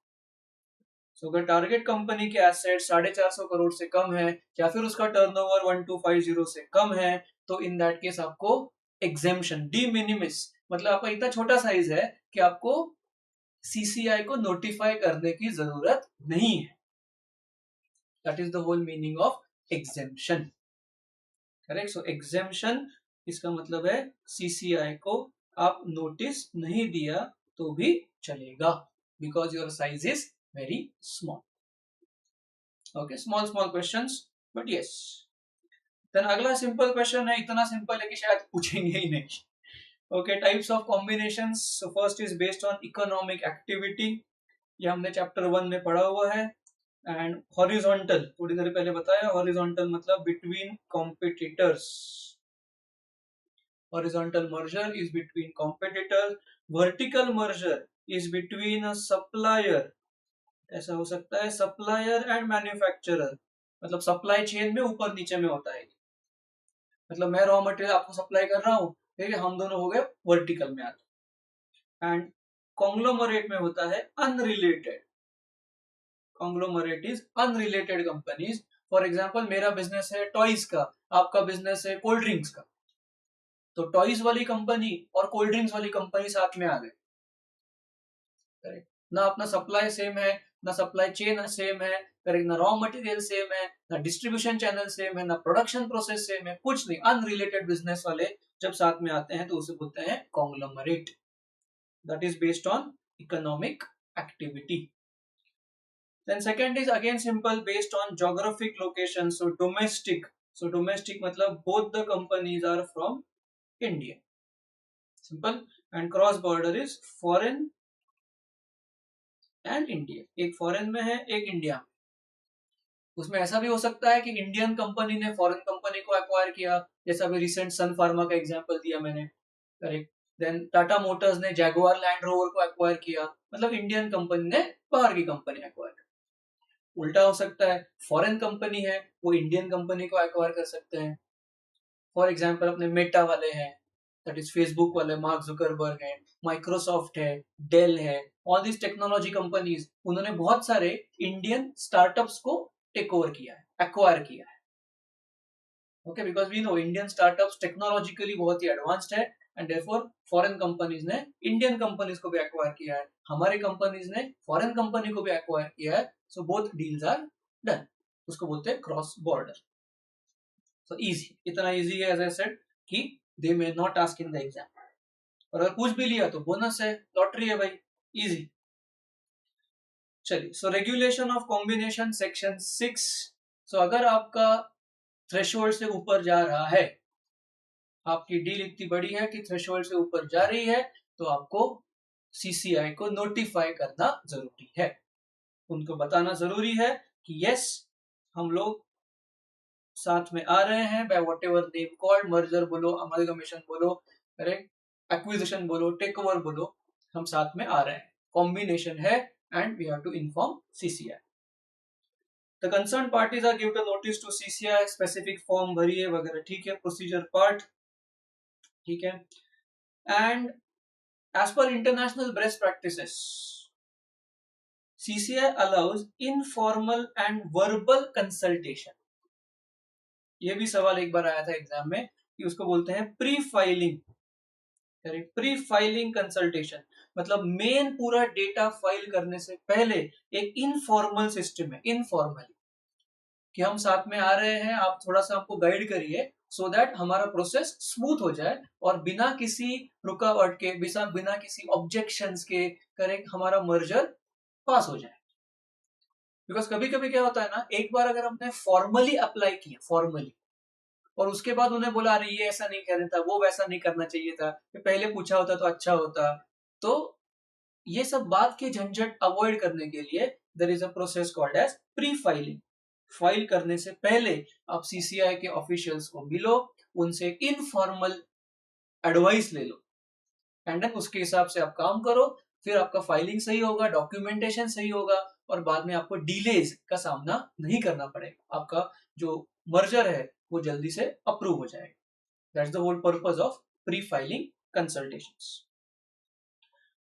सो अगर टारगेट कंपनी के एसेट 450 करोड़ से कम है या फिर उसका टर्नओवर 1250 से कम है, तो इन दैट केस आपको एग्जेम्पशन, डी मिनिमिस मतलब आपका इतना छोटा साइज है कि आपको सीसीआई को नोटिफाई करने की जरूरत नहीं है। That is the whole meaning of exemption. Correct. So exemption इसका मतलब है सीसीआई को आप नोटिस नहीं दिया तो भी चलेगा, because your size is very small. Okay, small small questions, but yes. Then अगला सिंपल क्वेश्चन है, इतना सिंपल है कि शायद पूछेंगे ही नहीं। Okay, types of combinations. So first is based on economic activity, ये हमने चैप्टर 1 में पढ़ा हुआ है। एंड हॉरिजॉन्टल, थोड़ी देर पहले बताया, हॉरिजॉन्टल मतलब between competitors. Horizontal merger is between competitors. Vertical merger is between a supplier, ऐसा हो सकता है सप्लायर एंड मैन्युफैक्चरर, मतलब सप्लाई चेन में ऊपर नीचे में होता है। मतलब मैं रॉ मटेरियल आपको सप्लाई कर रहा हूँ, ठीक है, हम दोनों हो गए वर्टिकल में आते। एंड कॉन्ग्लोमरेट में होता है unrelated. Conglomerate is unrelated companies. For example मेरा बिजनेस है टॉयज का, आपका बिजनेस है कोल्ड ड्रिंक्स का, तो टॉयज वाली कंपनी और कोल्ड ड्रिंक्स वाली कंपनी साथ में आ गए। करेक्ट। ना अपना सप्लाई सेम है, ना सप्लाई चेन सेम है, करेक्ट, ना रॉ मटेरियल सेम है, ना डिस्ट्रीब्यूशन चैनल सेम है, ना प्रोडक्शन प्रोसेस सेम है, कुछ नहीं। अनरिलेटेड बिजनेस वाले जब साथ में आते हैं तो उसे बोलते हैं conglomerate. That is based on economic activity. Then second is again simple, based on geographic location. So domestic. So domestic मतलब both the companies are from India. Simple. And cross border is foreign and India. एक foreign में है, एक India में। उसमें ऐसा भी हो सकता है कि इंडियन कंपनी ने फॉरेन कंपनी को एक्वायर किया, जैसा भी रिसेंट सन फार्मा का एग्जांपल दिया मैंने। करेक्ट। देन टाटा मोटर्स ने जैगुआर लैंड रोवर को एक्वायर किया, मतलब इंडियन कंपनी ने बाहर की कंपनी एक्वायर। उल्टा हो सकता है, फॉरेन कंपनी है वो इंडियन कंपनी को एक्वायर कर सकते हैं। फॉर एग्जांपल अपने मेटा वाले हैं, दैट इज फेसबुक वाले, मार्क जुकरबर्ग है, माइक्रोसॉफ्ट है, डेल है, ऑल दिस टेक्नोलॉजी कंपनीज, उन्होंने बहुत सारे इंडियन स्टार्टअप्स को टेक ओवर किया है, एक्वायर किया है। Okay, because we know Indian startups technologically बहुत ही एडवांस्ड है, एंड देयरफॉर फॉरेन कंपनीज ने इंडियन कंपनीज को भी एक्वायर किया है, हमारी कंपनीज ने फॉरेन कंपनी को भी एक्वायर किया है। So both deals are done. उसको बोलते हैं क्रॉस बॉर्डर। सो इजी, इतना इजी है एज आई सेड कि they may not ask in the exam, और अगर पूछ भी लिया तो बोनस है, लॉटरी है भाई, इजी। चलिए, सो रेगुलेशन ऑफ कॉम्बिनेशन सेक्शन 6। सो अगर आपका थ्रेशोल्ड से ऊपर जा रहा है, आपकी डील इतनी बड़ी है कि थ्रेशोल्ड से ऊपर जा रही है, तो आपको सीसीआई को नोटिफाई करना जरूरी है। उनको बताना जरूरी है कि यस, हम लोग साथ में आ रहे हैं, by whatever name called, merger बोलो, अमलगमेशन बोलो, करेक्ट, एक्विजिशन बोलो, टेक ओवर बोलो, हम साथ में आ रहे हैं, कॉम्बिनेशन है, and we have to inform CCI. The concern parties are give the notice to CCI, specific form भरिए वगैरह, ठीक है, प्रोसीजर पार्ट, ठीक है। And as per international best practices, CCI allows informal and verbal consultation. ये भी सवाल एक बार आया था एग्जाम में कि उसको बोलते हैं pre filing, pre filing consultation. मतलब मेन पूरा डेटा फाइल करने से पहले एक इनफॉर्मल सिस्टम है, इनफॉर्मली, कि हम साथ में आ रहे हैं, आप थोड़ा सा हमको गाइड करिए सो दैट हमारा प्रोसेस स्मूथ हो जाए और बिना किसी रुकावट के, बिना किसी ऑब्जेक्शंस के करेक्ट हमारा मर्जर पास हो जाए। बिकॉज कभी कभी क्या होता है ना, एक बार अगर हमने फॉर्मली अप्लाई किया, फॉर्मली, और उसके बाद उन्हें बोला अरे ये ऐसा नहीं करना था, वो वैसा नहीं करना चाहिए था, पहले पूछा होता तो अच्छा होता, तो ये सब बात की झंझट अवॉइड करने के लिए there is a process called as pre filing. File करने से पहले आप सीसीआई के ऑफिशियल्स को मिलो, उनसे इनफॉर्मल एडवाइस ले लो, एंड देन उसके हिसाब से आप काम करो, फिर आपका फाइलिंग सही होगा, डॉक्यूमेंटेशन सही होगा, और बाद में आपको डिलेज का सामना नहीं करना पड़ेगा, आपका जो मर्जर है वो जल्दी से अप्रूव हो जाएगा। That's the whole purpose of pre filing consultations.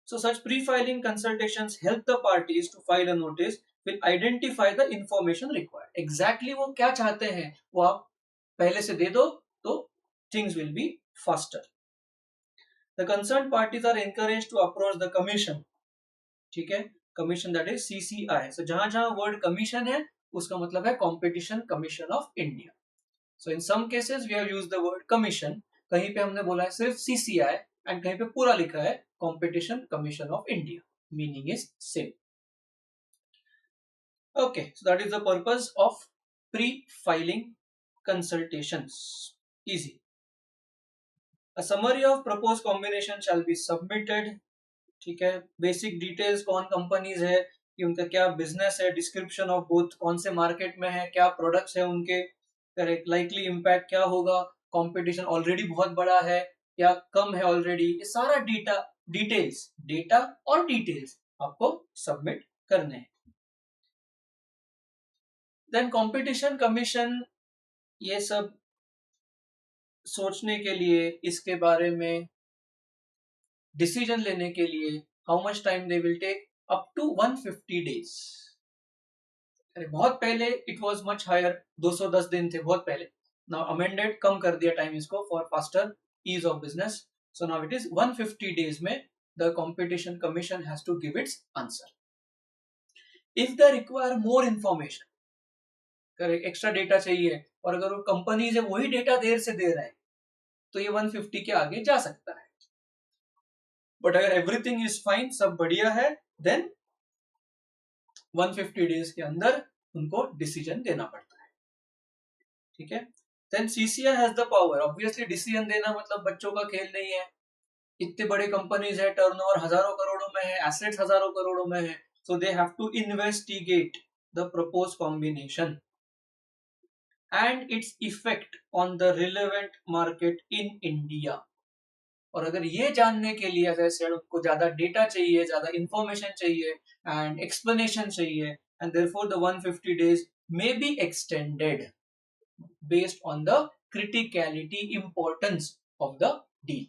So such pre-filing consultations help the parties to file a notice will identify the information required. Exactly वो क्या चाहते हैं वो आप पहले से दे दो तो things will be faster. The concerned parties are encouraged to approach the commission. ठीक है, commission that is CCI. So जहां जहां word commission है उसका मतलब है Competition Commission of India. So in some cases we have used the word commission. कहीं पे हमने बोला है सिर्फ CCI and कहीं पे पूरा लिखा है Competition Commission of India. Meaning is same. Okay, so that is the purpose of pre-filing consultations. Easy. A summary of proposed combination shall be submitted. ठीक है, बेसिक डिटेल्स कौन कंपनीज है, कि उनका क्या बिजनेस है, डिस्क्रिप्शन ऑफ बोथ, कौन से मार्केट में है, क्या प्रोडक्ट्स है उनके, करेक्ट, लाइकली इम्पैक्ट क्या होगा, कंपटीशन ऑलरेडी बहुत बड़ा है या कम है ऑलरेडी, ये सारा डेटा और डिटेल्स आपको सबमिट करने हैं। देन कंपटीशन कमीशन ये सब सोचने के लिए, इसके बारे में डिसीजन लेने के लिए, how much time they will take, up to 150 days. अरे बहुत पहले इट वाज मच हायर, 210 दिन थे बहुत पहले, नाउ अमेंडेड, कम कर दिया टाइम इसको for faster ease of business, so now it is 150 days में the competition commission has to give its answer. If they require more information, correct, extra data चाहिए, और अगर वो कंपनीज है वही डेटा देर से दे रहे हैं तो ये 150 के आगे जा सकता है। बट अगर एवरीथिंग इज फाइन, सब बढ़िया है, देन 150 डेज के अंदर उनको डिसीजन देना पड़ता है। ठीक है, then CCI has the power, obviously decision देना मतलब बच्चों का खेल नहीं है, इतने बड़े कंपनीज है, टर्नओवर हजारों करोड़ों में है, एसेट्स हजारों करोड़ों में है, so they have to investigate the propose combination and its effect on the relevant market in India. और अगर ये जानने के लिए जैसे उनको ज्यादा डेटा चाहिए, ज्यादा इंफॉर्मेशन चाहिए एंड एक्सप्लेनेशन चाहिए, and therefore the 150 days may be extended based on the criticality importance of the deal.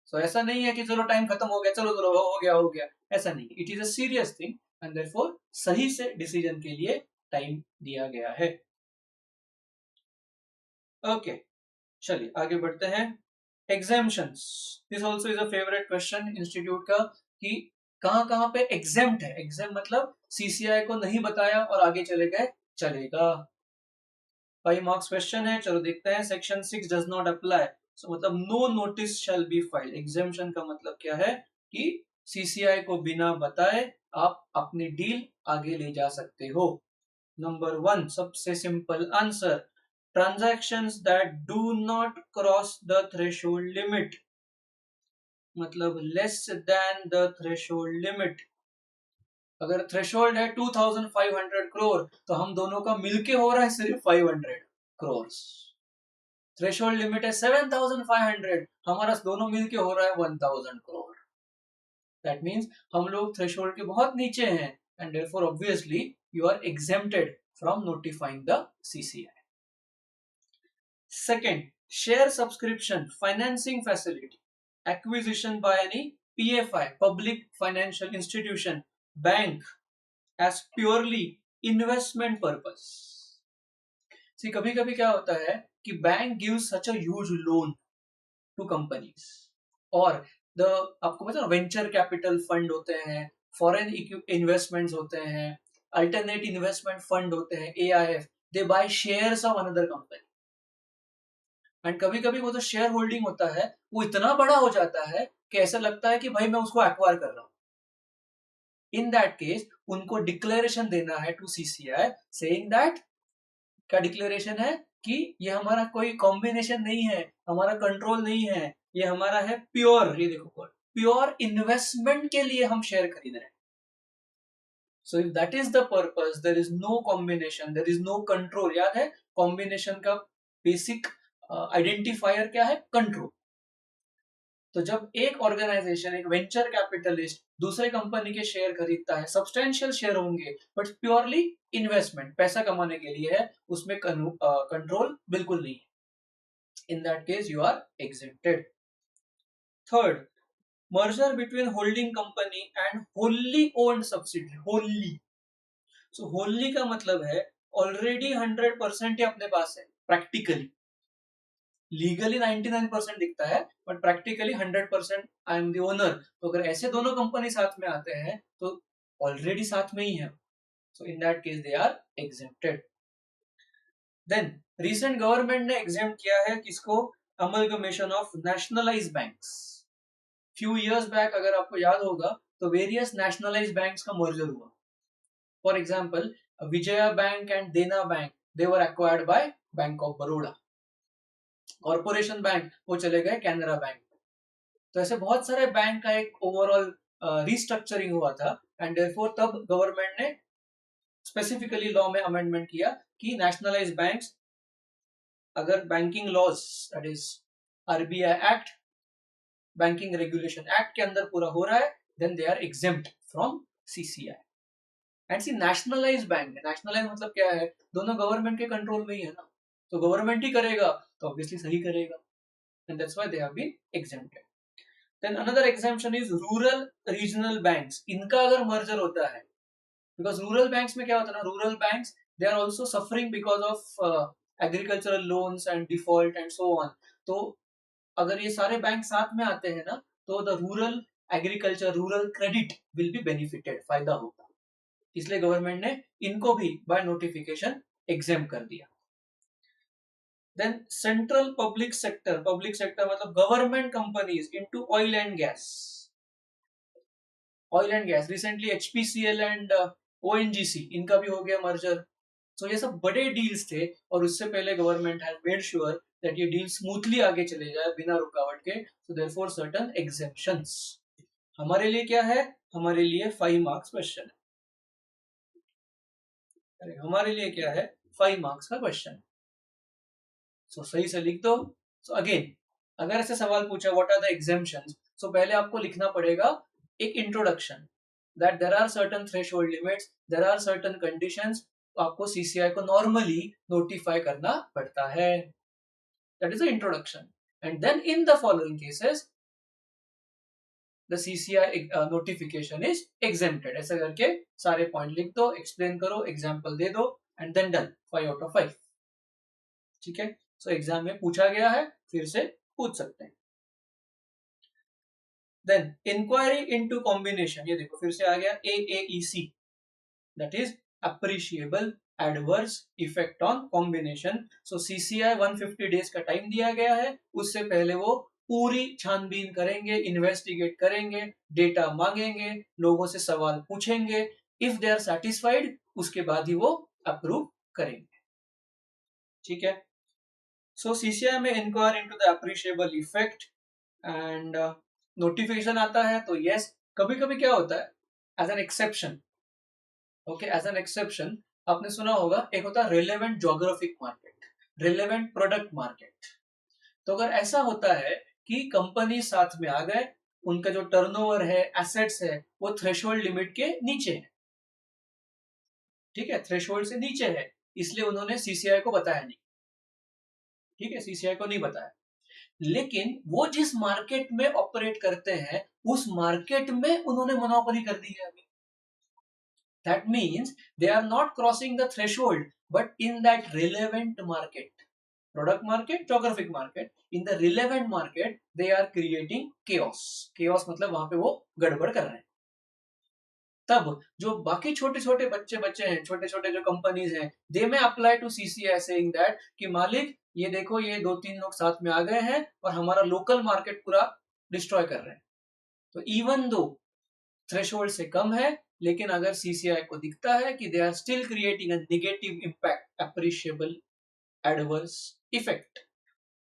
So ऐसा नहीं है कि चलो टाइम खत्म हो गया, चलो चलो हो गया, ऐसा नहीं, it is a serious thing and therefore सही से डिसीजन के लिए टाइम दिया गया है। ओके, चलिए आगे बढ़ते हैं। Exemptions, this also is a favourite question institute का, कि कहां कहां पे एग्जेम्प्ट है। एग्जाम मतलब सीसीआई को नहीं बताया और आगे चले गए, चलेगा। 5 मार्क्स क्वेश्चन है, चलो देखते हैं। Section 6 does not apply, so मतलब no notice shall be filed. Exemption का मतलब क्या है कि सीसीआई को बिना बताए आप अपनी डील आगे ले जा सकते हो। नंबर 1 सबसे simple answer, transactions that do not cross the threshold limit, मतलब less than the threshold limit. अगर थ्रेशोल्ड है 2500 करोड़ तो हम दोनों का मिलके हो रहा है सिर्फ 500 करोड़। थ्रेशोल्ड लिमिट है 7500, हमारा दोनों मिलके हो रहा है 1000 करोड़। दैट मीन्स हम लोग थ्रेशोल्ड के बहुत नीचे हैं and therefore obviously you are exempted from notifying the CCI. Second, share subscription, financing facility, acquisition by any PFI, public financial institution, bank, as purely investment purpose. See, कभी कभी क्या होता है कि bank gives such a huge loan to companies, और आपको पता है वेंचर कैपिटल फंड होते हैं, फॉरेन इन्वेस्टमेंट्स होते हैं, अल्टरनेट इन्वेस्टमेंट फंड होते हैं, AIF, they by shares of another company. And कभी कभी वो जो शेयर होल्डिंग होता है वो इतना बड़ा हो जाता है कि ऐसा लगता है कि भाई मैं उसको एक्वायर कर रहा हूँ। इन दैट केस उनको डिक्लेरेशन देना है टू CCI सेइंग दैट, क्या डिक्लेरेशन है कि ये हमारा कोई कॉम्बिनेशन नहीं है, हमारा कंट्रोल नहीं है, ये हमारा है प्योर, ये देखो प्योर इन्वेस्टमेंट के लिए हम शेयर खरीद रहे हैं। So if that is the purpose, there is no combination, there is no control. याद है कॉम्बिनेशन का बेसिक आइडेंटिफायर क्या है? कंट्रोल। तो जब एक ऑर्गेनाइजेशन, एक वेंचर कैपिटलिस्ट दूसरे कंपनी के शेयर खरीदता है, सब्सटेंशियल शेयर होंगे बट प्योरली इन्वेस्टमेंट, पैसा कमाने के लिए है, उसमें कंट्रोल बिल्कुल नहीं है। In that case you are exempted. Third, merger between holding company and wholly owned subsidiary। wholly, सो wholly का मतलब है ऑलरेडी 100% ही अपने पास है प्रैक्टिकली। लीगली 99% दिखता है but practically 100% I am the owner. तो अगर ऐसे दोनों कंपनी साथ में आते हैं तो ऑलरेडी साथ में ही है, so in that case they are exempted. Then recent government ने एग्जाम किया है किसको? Amalgamation of nationalise banks. Few years back अगर आपको याद होगा तो वेरियस नेशनलाइज बैंक्स का मर्जर हुआ। For example Vijaya bank and Dena bank, they were acquired by bank of Baroda. Corporation bank वो चले गए कैनरा बैंक। तो ऐसे बहुत सारे बैंक का एक ओवरऑल रिस्ट्रक्चरिंग हुआ था एंड देयरफॉर तब गवर्नमेंट ने स्पेसिफिकली लॉ में अमेंडमेंट किया कि नेशनलाइज बैंक्स, अगर banking laws that is RBI act, banking regulation act के अंदर पूरा हो रहा है, then they are exempt from CCI। And see nationalize bank है, नेशनलाइज मतलब क्या है? दोनों गवर्नमेंट के कंट्रोल में ही है ना, तो गवर्नमेंट ही करेगा तो ऑब्वियसली सही करेगा, and that's why they have been exempted. Then another exemption is rural regional banks. इनका अगर मर्जर होता है, बिकॉज रूरल बैंक्स में क्या होता है ना, rural banks they are also suffering because of agricultural loans and default and so on. तो अगर ये सारे बैंक साथ में आते हैं ना तो the rural agriculture, rural credit will be benefited, फायदा होगा। इसलिए गवर्नमेंट ने इनको भी बाय नोटिफिकेशन एग्जाम कर दिया। Then central public sector, public sector मतलब government companies into oil and gas. Oil and gas recently HPCL and ONGC, इनका भी हो गया मर्जर। तो ये सब बड़े डील्स थे और उससे पहले government has made sure that ये डील स्मूथली आगे चले जाए बिना रुकावट के। So therefore certain exemptions. हमारे लिए क्या है? हमारे लिए 5 मार्क्स क्वेश्चन है। हमारे लिए क्या है? 5 मार्क्स का क्वेश्चन। सो सही से लिख दो। सो अगेन अगर ऐसे सवाल पूछा what are the exemptions, so पहले आपको लिखना पड़ेगा एक introduction that there are certain threshold limits, there are certain conditions. तो आपको CCI को नॉर्मली नोटिफाई करना पड़ता है। That is the introduction. And then in the following cases the CCI notification is exempted. ऐसा करके सारे पॉइंट लिख दो, एक्सप्लेन करो, एग्जाम्पल दे दो and then done. 5 out of 5। ठीक है, सो एग्जाम में पूछा गया है, फिर से पूछ सकते हैं। देन इंक्वायरी इनटू कॉम्बिनेशन, ये देखो फिर से आ गया AAEC, that is appreciable adverse effect on combination. So CCI 150 days का टाइम दिया गया है, उससे पहले वो पूरी छानबीन करेंगे, इन्वेस्टिगेट करेंगे, डेटा मांगेंगे, लोगों से सवाल पूछेंगे। इफ दे आर सेटिस्फाइड उसके बाद ही वो अप्रूव करेंगे। ठीक है, सो CCI में inquire into the appreciable effect and notification आता है तो यस। कभी कभी क्या होता है as an exception, okay as an exception आपने सुना होगा एक होता है relevant geographic market, relevant product market. तो अगर ऐसा होता है कि कंपनी साथ में आ गए, उनका जो टर्नओवर है, एसेट्स है, वो थ्रेशोल्ड लिमिट के नीचे है, ठीक है, थ्रेशोल्ड से नीचे है, इसलिए उन्होंने CCI को बताया नहीं। ठीक है, CCI को नहीं बताया, लेकिन वो जिस मार्केट में ऑपरेट करते हैं उस मार्केट में उन्होंने मोनोपोली कर दी है अभी। That means they are not crossing the threshold but in that relevant market. product market, geographic market. In the relevant market, they are creating chaos. Chaos मतलब वहां पे वो गड़बड़ कर रहे हैं. तब जो बाकी छोटे छोटे बच्चे हैं, छोटे छोटे जो कंपनीज हैं, they may apply to CCI saying that कि मालिक ये देखो, ये 2-3 लोग साथ में आ गए हैं और हमारा लोकल मार्केट पूरा डिस्ट्रॉय कर रहे हैं. तो इवन दो थ्रेशोल्ड से कम है, लेकिन अगर सीसीआई को दिखता है कि they are still creating a negative impact, appreciable adverse effect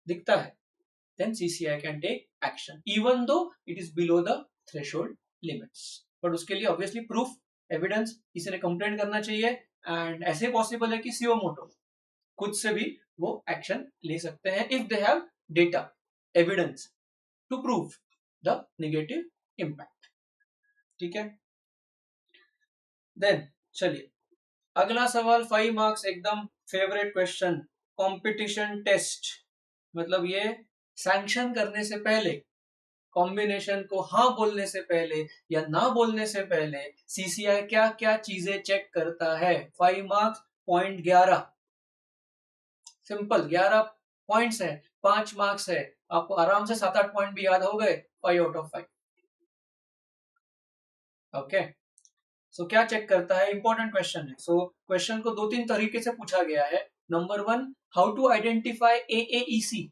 दिखता है, then CCI can take action even though it is below the threshold limits. but उसके लिए obviously proof, evidence, किसी ने कंप्लेंट करना चाहिए. एंड ऐसे पॉसिबल है कि सीओ मोटो खुद से भी वो एक्शन ले सकते हैं if they have data, evidence to prove the negative impact. ठीक है. देन चलिए अगला सवाल, 5 मार्क्स, एकदम फेवरेट क्वेश्चन. कंपटीशन टेस्ट मतलब ये सैंक्शन करने से पहले, कॉम्बिनेशन को हाँ बोलने से पहले या ना बोलने से पहले सीसीआई क्या क्या चीजें चेक करता है. 5 मार्क्स, पॉइंट 11. सिंपल 11 पॉइंट्स है, 5 मार्क्स है. आपको आराम से 7-8 पॉइंट भी याद हो गए. 5 आउट ऑफ 5. ओके. सो क्या चेक करता है, इंपॉर्टेंट क्वेश्चन है. सो क्वेश्चन को 2-3 तरीके से पूछा गया है. Number 1, how to identify AAEC,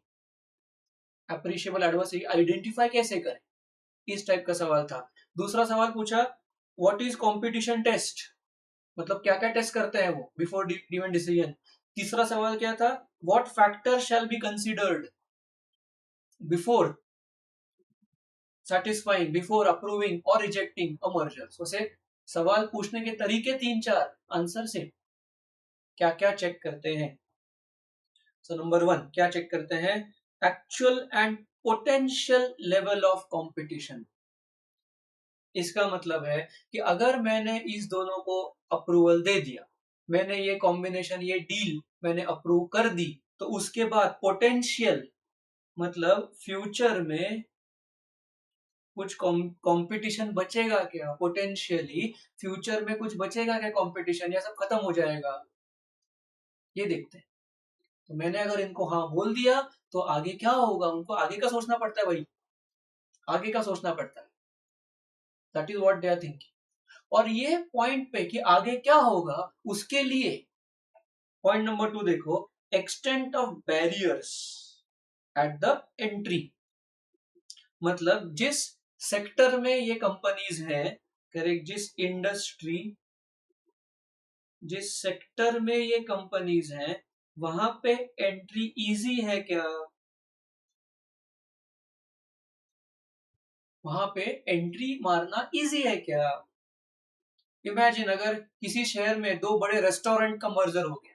appreciable adverse, identify कैसे करें, इस टाइप का सवाल था. दूसरा सवाल पूछा व्हाट इज कंपटीशन टेस्ट, मतलब क्या क्या टेस्ट करते हैं वो बिफोर गिवन डिसीजन. तीसरा सवाल क्या था, what factor shall be considered before satisfying, before approving और रिजेक्टिंग अ मर्जर. सो से सवाल पूछने के तरीके 3-4, आंसर से क्या क्या चेक करते हैं. सो नंबर 1 क्या चेक करते हैं, actual and potential level of competition. इसका मतलब है कि अगर मैंने इस दोनों को अप्रूवल दे दिया, मैंने ये कॉम्बिनेशन, ये डील मैंने अप्रूव कर दी, तो उसके बाद पोटेंशियल मतलब फ्यूचर में कुछ कंपटीशन बचेगा क्या, पोटेंशियली फ्यूचर में कुछ बचेगा क्या कंपटीशन, या सब खत्म हो जाएगा, ये देखते हैं. तो मैंने अगर इनको हाँ बोल दिया तो आगे क्या होगा, उनको आगे का सोचना पड़ता है भाई, आगे का सोचना पड़ता है. That is what they are thinking. और ये पॉइंट पे कि आगे क्या होगा, उसके लिए पॉइंट नंबर 2 देखो, extent of barriers at the entry. मतलब जिस सेक्टर में ये कंपनीज हैं, करेक्ट, जिस सेक्टर में ये कंपनीज हैं वहां पे एंट्री इजी है क्या, वहां पे एंट्री मारना इजी है क्या. इमेजिन अगर किसी शहर में 2 बड़े रेस्टोरेंट का मर्जर हो गया,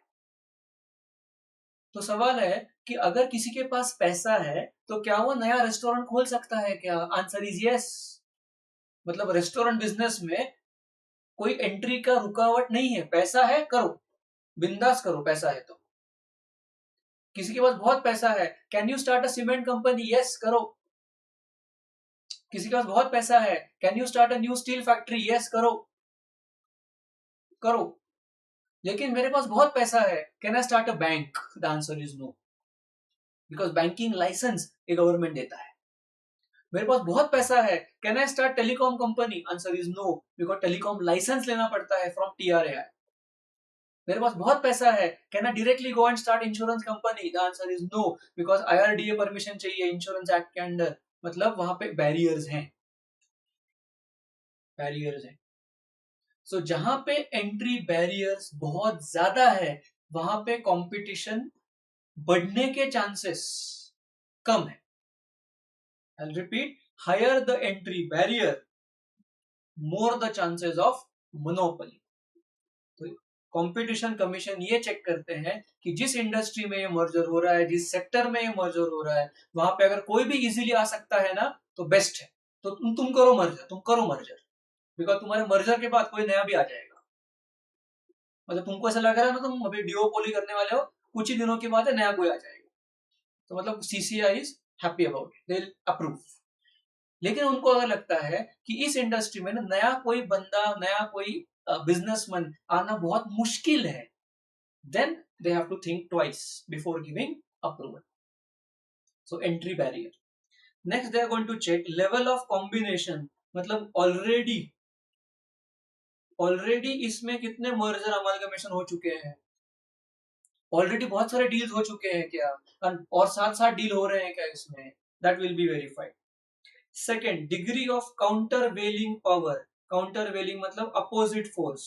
तो सवाल है कि अगर किसी के पास पैसा है तो क्या वो नया रेस्टोरेंट खोल सकता है क्या. Answer is yes. मतलब रेस्टोरेंट बिजनेस में कोई एंट्री का रुकावट नहीं है, पैसा है करो, बिंदास करो, पैसा है तो. किसी के पास बहुत पैसा है, can you start a cement company, yes करो. किसी के पास बहुत पैसा है, can you start a new steel factory, yes करो, करो. लेकिन मेरे पास बहुत पैसा है, can I start a bank, the answer is no, because banking license ये गवर्नमेंट देता है. मेरे पास बहुत पैसा है, can I start telecom company, answer is no, because telecom license लेना पड़ता है फ्रॉम टीआरएआई. मेरे पास बहुत पैसा है, can I directly go and start insurance company, the answer is no, because IRDA permission चाहिए इंश्योरेंस एक्ट के अंडर. मतलब वहां पे बैरियर्स हैं, बैरियर्स हैं. सो जहां पे एंट्री बैरियर्स बहुत ज्यादा है, वहां पे कंपटीशन बढ़ने के चांसेस कम है. I'll repeat, higher the entry barrier, more the chances of monopoly. तो कंपटीशन कमीशन ये चेक करते हैं कि जिस इंडस्ट्री में ये मर्जर हो रहा है, जिस सेक्टर में ये मर्जर हो रहा है, वहां पे अगर कोई भी इजीली आ सकता है ना तो बेस्ट है. तो तुम करो मर्जर, तुम करो मर्जर, बिकॉज तुम्हारे मर्जर के बाद कोई नया भी आ जाएगा. मतलब तुमको ऐसा लग रहा है ना तुम अभी डिओपोली करने वाले हो, कुछ ही दिनों के बाद नया कोई आ जाएगा. तो मतलब CCI is happy about it, they will approve. लेकिन उनको अगर लगता है कि इस इंडस्ट्री में नया कोई बंदा, नया कोई बिजनेसमैन आना बहुत मुश्किल है, then they have to think twice before giving approval. So entry barrier. Next they are going to check level of combination, मतलब ऑलरेडी इसमें कितने मर्जर अमालगमेशन हो चुके हैं, ऑलरेडी बहुत सारे डील्स हो चुके हैं क्या, और साथ साथ डील हो रहे हैं क्या इसमें, that will be verified. Second, degree of countervailing power. Countervailing मतलब opposite force.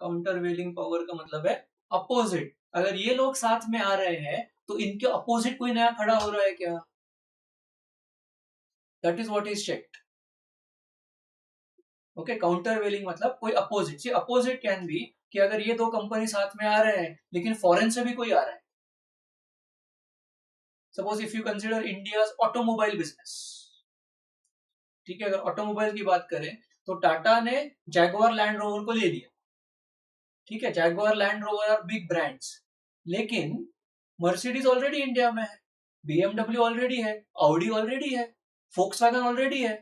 Countervailing power का मतलब है अपोजिट. अगर ये लोग साथ में आ रहे हैं तो इनके अपोजिट कोई नया खड़ा हो रहा है क्या, that is what is checked. Okay, countervailing मतलब कोई opposite. See opposite can be कि अगर ये दो कंपनी साथ में आ रहे हैं लेकिन फॉरेन से भी कोई आ रहा है. Suppose if you consider India automobile business, ठीक है, अगर ऑटोमोबाइल की बात करें तो टाटा ने जैगुआर लैंड रोवर को ले लिया. ठीक है, Jaguar Land Rover are big brands, लेकिन मर्सिडीज ऑलरेडी इंडिया में है, बीएमडब्ल्यू ऑलरेडी है, ऑडी ऑलरेडी है, फोक्सवैगन ऑलरेडी है.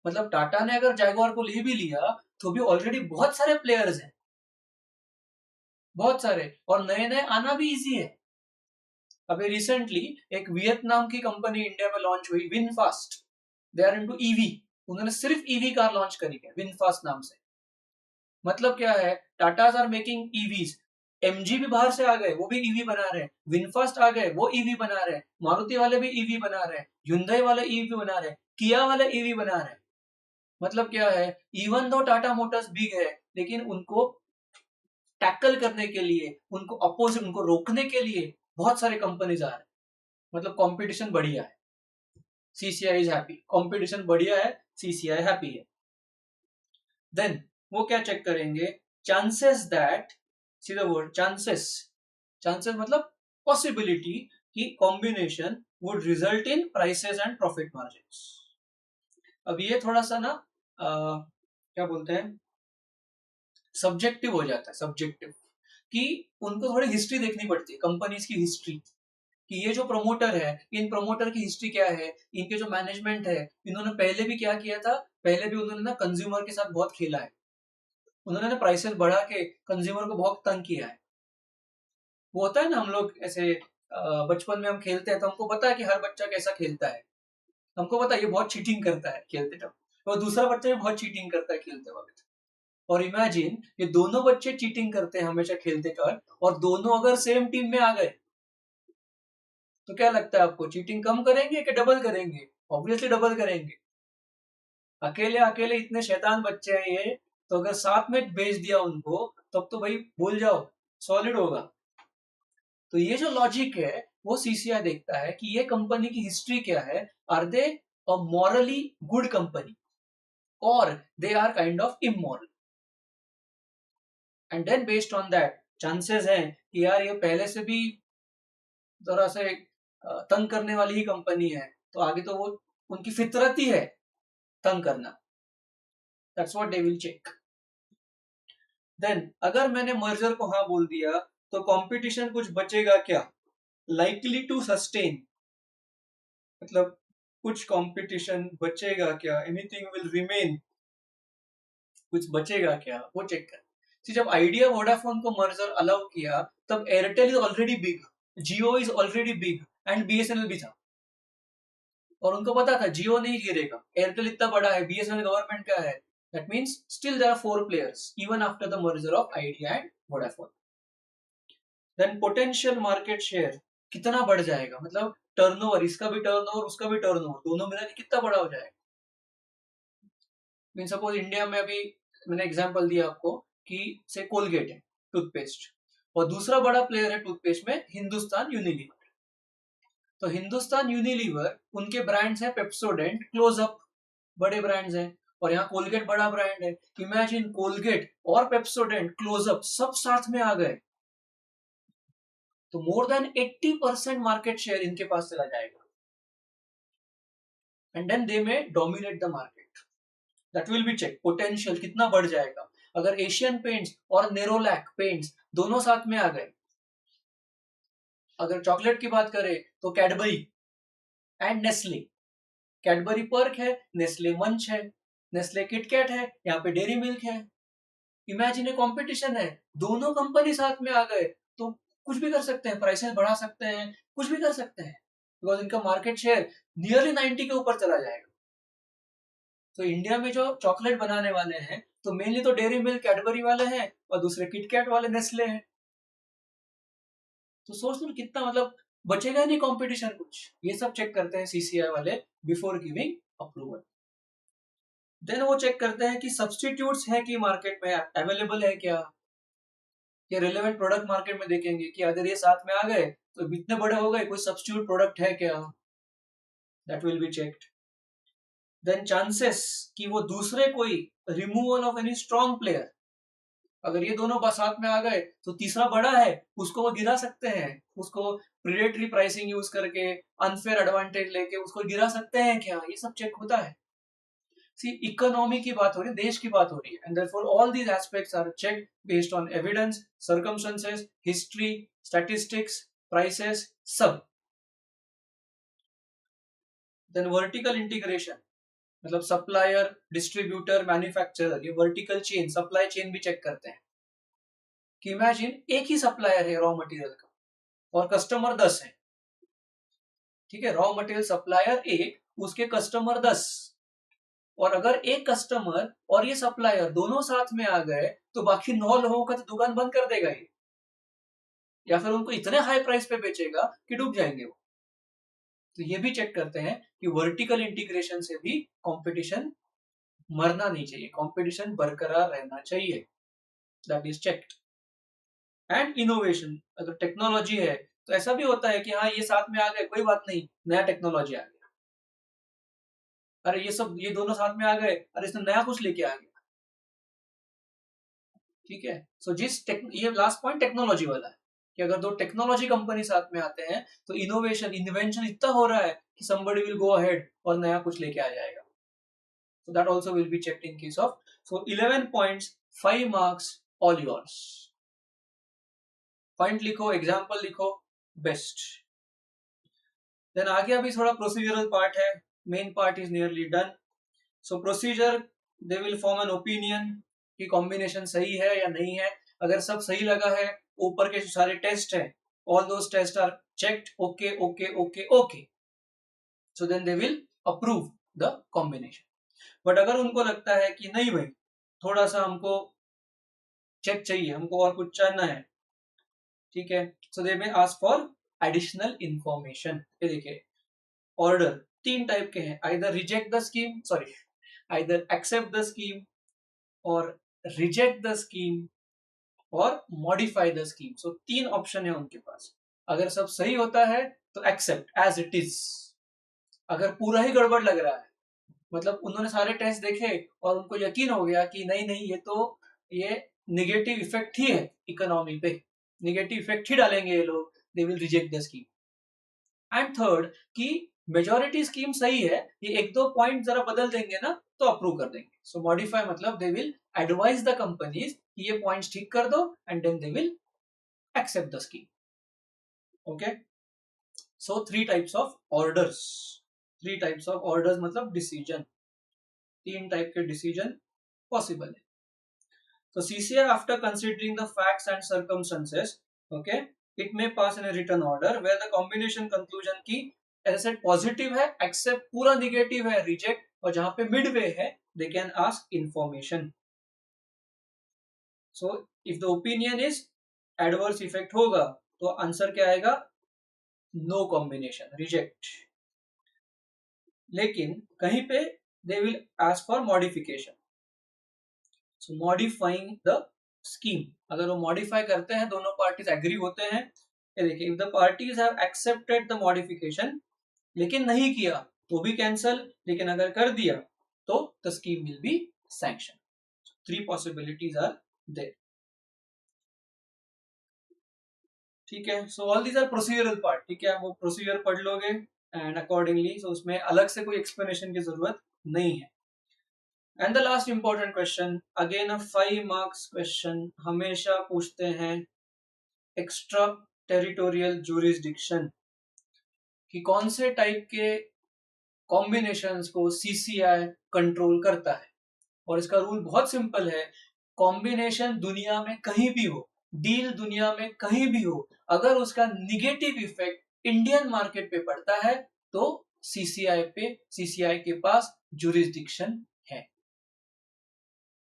मतलब टाटा ने अगर जैगुआर को ले भी लिया तो भी ऑलरेडी बहुत सारे प्लेयर्स हैं, बहुत सारे, और नए नए आना भी इजी है. अभी रिसेंटली एक वियतनाम की कंपनी इंडिया में लॉन्च हुई, VinFast. They are into EV. उन्होंने सिर्फ ईवी कार लॉन्च करी है विनफास्ट नाम से. मतलब क्या है, Tatas are making EVs. MG भी बाहर से आ गए, वो भी ईवी बना रहे हैं. विनफास्ट आ गए, वो ईवी बना रहे हैं. मारुति वाले भी ईवी बना रहे हैं. Hyundai वाले ईवी बना रहे हैं. किया वाले ईवी बना रहे हैं. मतलब क्या है, even though Tata Motors big है लेकिन उनको टैकल करने के लिए, उनको अपोजिट, उनको रोकने के लिए बहुत सारे कंपनीज आ रहे हैं. मतलब कंपटीशन बढ़िया है. CCI is happy. कंपटीशन बढ़िया है, सीसीआई हैप्पी है. देन वो क्या चेक करेंगे, chances that, see the word chances. Chances मतलब पॉसिबिलिटी कि combination would result in prices and profit margins. अब ये थोड़ा सा ना क्या बोलते हैं, सब्जेक्टिव हो जाता है. सब्जेक्टिव कि उनको थोड़ी हिस्ट्री देखनी पड़ती है, कंपनीज की हिस्ट्री, कि ये जो प्रमोटर है, इन प्रमोटर की हिस्ट्री क्या है, इनके जो मैनेजमेंट है, इन्होंने पहले भी क्या किया था. पहले भी उन्होंने ना कंज्यूमर के साथ बहुत खेला है. उन्होंने ना प्राइसेस बढ़ा के कंज्यूमर को बहुत तंग किया है. वो होता है ना, हम लोग ऐसे बचपन में हम खेलते हैं तो हमको पता है कि हर बच्चा कैसा खेलता है. हमको पता है ये बहुत चीटिंग करता है खेलते टाइम, और दूसरा बच्चा भी बहुत चीटिंग करता है खेलते वक्त. और इमेजिन ये दोनों बच्चे चीटिंग करते हैं हमेशा खेलते टाइम, और दोनों अगर सेम टीम में आ गए तो क्या लगता है आपको, चीटिंग कम करेंगे कि डबल करेंगे? ऑब्वियसली डबल करेंगे. अकेले अकेले इतने शैतान बच्चे हैं ये, तो अगर साथ में भेज दिया उनको तब तो भाई भूल जाओ, सॉलिड होगा. तो ये जो लॉजिक है वो सीसीआई देखता है कि ये कंपनी की हिस्ट्री क्या है. Are they a morally good company और they are kind of immoral. And then based on that chances हैं कि यार ये पहले से भी जरा से तंग करने वाली ही कंपनी है, तो आगे तो वो उनकी फितरत ही है तंग करना. That's what they will check. Then अगर मैंने मर्जर को हाँ बोल दिया तो कंपटीशन कुछ बचेगा क्या, लाइकली टू सस्टेन. मतलब कुछ कंपटीशन बचेगा क्या, एनीथिंग विल रिमेन, कुछ बचेगा क्या, वो चेक कर. जब आइडिया वोडाफोन को मर्जर अलाउ किया तब Airtel is already big, Jio is already big, and BSNL भी था. और उनको पता था जियो नहीं गिरेगा, एयरटेल इतना बड़ा है, बीएसएनएल गवर्नमेंट का है. That means still there are 4 players even after the merger of Idea and Vodafone. Then potential market share कितना बढ़ जाएगा, मतलब टर्नओवर, इसका भी टर्नओवर उसका भी टर्नओवर, दोनों मिला के कितना बड़ा हो जाएगा. मीन सपोज इंडिया में अभी मैंने एग्जांपल दिया आपको कि से कोलगेट है टूथपेस्ट, और दूसरा बड़ा प्लेयर है टूथपेस्ट में हिंदुस्तान यूनिलीवर. तो हिंदुस्तान यूनिलीवर, उनके ब्रांड्स हैं पेप्सोडेंट, क्लोजअप, बड़े ब्रांड्स हैं, और यहाँ कोलगेट बड़ा ब्रांड है. इमेजिन कोलगेट और पेप्सोडेंट, क्लोजअप सब साथ में आ गए तो मोर देन 80% मार्केट शेयर इनके पास चला जाएगा. And then they may dominate the market. That will be check, potential कितना बढ़ जाएगा. अगर एशियन पेंट्स और नेरोलैक पेंट्स दोनों साथ में आ गए. अगर चॉकलेट की बात करें तो Cadbury and Nestle. Cadbury Perk है, नेस्ले मंच है, नेस्ले किटकैट है, यहाँ पे डेयरी मिल्क है. इमेजिन ए कॉम्पिटिशन है, दोनों कंपनी साथ में आ गए तो कुछ भी कर सकते हैं, प्राइसेस बढ़ा सकते हैं, कुछ भी कर सकते हैं, बिकॉज इनका मार्केट शेयर नियरली 90 के ऊपर चला जाएगा। तो इंडिया में जो चॉकलेट बनाने वाले हैं तो मेनली तो डेयरी मिल्क कैडबरी वाले हैं और दूसरे किटकैट वाले नेस्ले हैं। तो सोच लो कितना मतलब बचेगा ही नहीं कंपटीशन कुछ। ये सब चेक करते हैं सीसीआई वाले बिफोर गिविंग अप्रूवल। देन वो चेक करते हैं कि सब्सटीट्यूट्स है कि मार्केट में अवेलेबल है क्या, ये रिलेवेंट प्रोडक्ट मार्केट में देखेंगे कि अगर ये साथ में आ गए तो इतने बड़े हो गए, कोई सब्सटीट्यूट प्रोडक्ट है क्या, that will be checked. Then chances कि वो दूसरे कोई removal of any strong player, अगर ये दोनों साथ में आ गए तो तीसरा बड़ा है उसको वो गिरा सकते हैं, उसको प्रीडेटरी प्राइसिंग यूज करके अनफेयर एडवांटेज लेके उसको गिरा सकते हैं क्या, ये सब चेक होता है। सी इकोनॉमी की बात हो रही है, देश की बात हो रही है, and therefore all these aspects are checked based on evidence, circumstances, history, statistics, prices, सब। देन वर्टिकल इंटीग्रेशन मतलब सप्लायर, डिस्ट्रीब्यूटर, मैन्युफैक्चरर, ये वर्टिकल चेन, सप्लाई चेन भी चेक करते हैं कि इमेजिन एक ही सप्लायर है रॉ मटेरियल का और कस्टमर 10 है, ठीक है, रॉ मटेरियल सप्लायर एक, उसके कस्टमर 10, और अगर एक कस्टमर और ये सप्लायर दोनों साथ में आ गए तो बाकी 9 लोगों का तो दुकान बंद कर देगा ये, या फिर उनको इतने हाई प्राइस पे बेचेगा कि डूब जाएंगे वो। तो ये भी चेक करते हैं कि वर्टिकल इंटीग्रेशन से भी कंपटीशन मरना नहीं चाहिए, कंपटीशन बरकरार रहना चाहिए, that is checked. And innovation, अगर टेक्नोलॉजी है तो ऐसा भी होता है कि हाँ ये साथ में आ गए कोई बात नहीं, नया टेक्नोलॉजी आ गया, अरे ये सब ये दोनों साथ में आ गए, अरे इसने नया कुछ लेके आ गया, ठीक है। सो ये लास्ट पॉइंट टेक्नोलॉजी वाला है कि अगर दो टेक्नोलॉजी कंपनी साथ में आते हैं तो इनोवेशन इन्वेंशन इतना हो रहा है कि somebody will go ahead और नया कुछ लेके आ जाएगा। So that also will be checked in case of, so 11 points, 5 marks, all yours। Point लिखो, एग्जाम्पल लिखो, बेस्ट। देन आगे अभी थोड़ा प्रोसीजरल पार्ट है, main part is nearly done. So procedure, they will form an opinion कि combination सही है या नहीं है। अगर सब सही लगा है, ऊपर के जो सारे टेस्ट है, all those test are checked, okay okay okay okay, so then they will approve the combination. But अगर उनको लगता है कि नहीं भाई थोड़ा सा हमको चेक चाहिए, हमको और कुछ जानना है, ठीक है, सो दे में आस्क फॉर एडिशनल इंफॉर्मेशन। ये देखिए ऑर्डर तीन टाइप के हैं, either reject the scheme, sorry either accept the scheme और रिजेक्ट द स्कीम और मॉडिफाई द स्कीम। सो तीन ऑप्शन है उनके पास। अगर सब सही होता है तो एक्सेप्ट एज इट इज, अगर पूरा ही गड़बड़ लग रहा है, मतलब उन्होंने सारे टेस्ट देखे और उनको यकीन हो गया कि नहीं नहीं ये निगेटिव इफेक्ट ही है इकोनॉमी पे, निगेटिव इफेक्ट ही डालेंगे ये लोग, they will reject the scheme. And third कि मेजोरिटी स्कीम सही है, ये एक दो पॉइंट जरा बदल देंगे ना तो अप्रूव कर देंगे। सो मॉडिफाई मतलब they will advise the companies कि ये पॉइंट्स ठीक कर दो and then they will accept the scheme. Okay, so three types of orders, three types of orders मतलब डिसीजन, तीन टाइप के डिसीजन पॉसिबल है। So CCI, after considering the facts and circumstances, okay, it may pass in a written order where the combination conclusion की ऐसे positive है, accept पूरा negative है, reject, और जहां पे मिडवे है they can ask information. So if the opinion is adverse effect होगा तो आंसर क्या आएगा, नो कॉम्बिनेशन, रिजेक्ट। लेकिन कहीं पे they will ask for modification, so modifying the scheme, अगर वो मॉडिफाई करते हैं, दोनों पार्टीज एग्री होते हैं, ये देखिए if the parties have accepted the modification, लेकिन नहीं किया तो भी कैंसल, लेकिन अगर कर दिया तो the scheme will be sanction. Three possibilities are there, ठीक है। So all these are procedural part, ठीक है, वो प्रोसीजर पढ़ लोगे एंड अकॉर्डिंगली, सो उसमें अलग से कोई एक्सप्लेनेशन की जरूरत नहीं है। And the last important question, again a 5 marks question, हमेशा पूछते हैं एक्स्ट्रा टेरिटोरियल जुरिस्डिक्शन, कि कौन से टाइप के कॉम्बिनेशंस को सीसीआई कंट्रोल करता है। और इसका रूल बहुत सिंपल है, कॉम्बिनेशन दुनिया में कहीं भी हो, डील दुनिया में कहीं भी हो, अगर उसका निगेटिव इफेक्ट इंडियन मार्केट पे पड़ता है तो सीसीआई के पास जुरिस्डिक्शन है।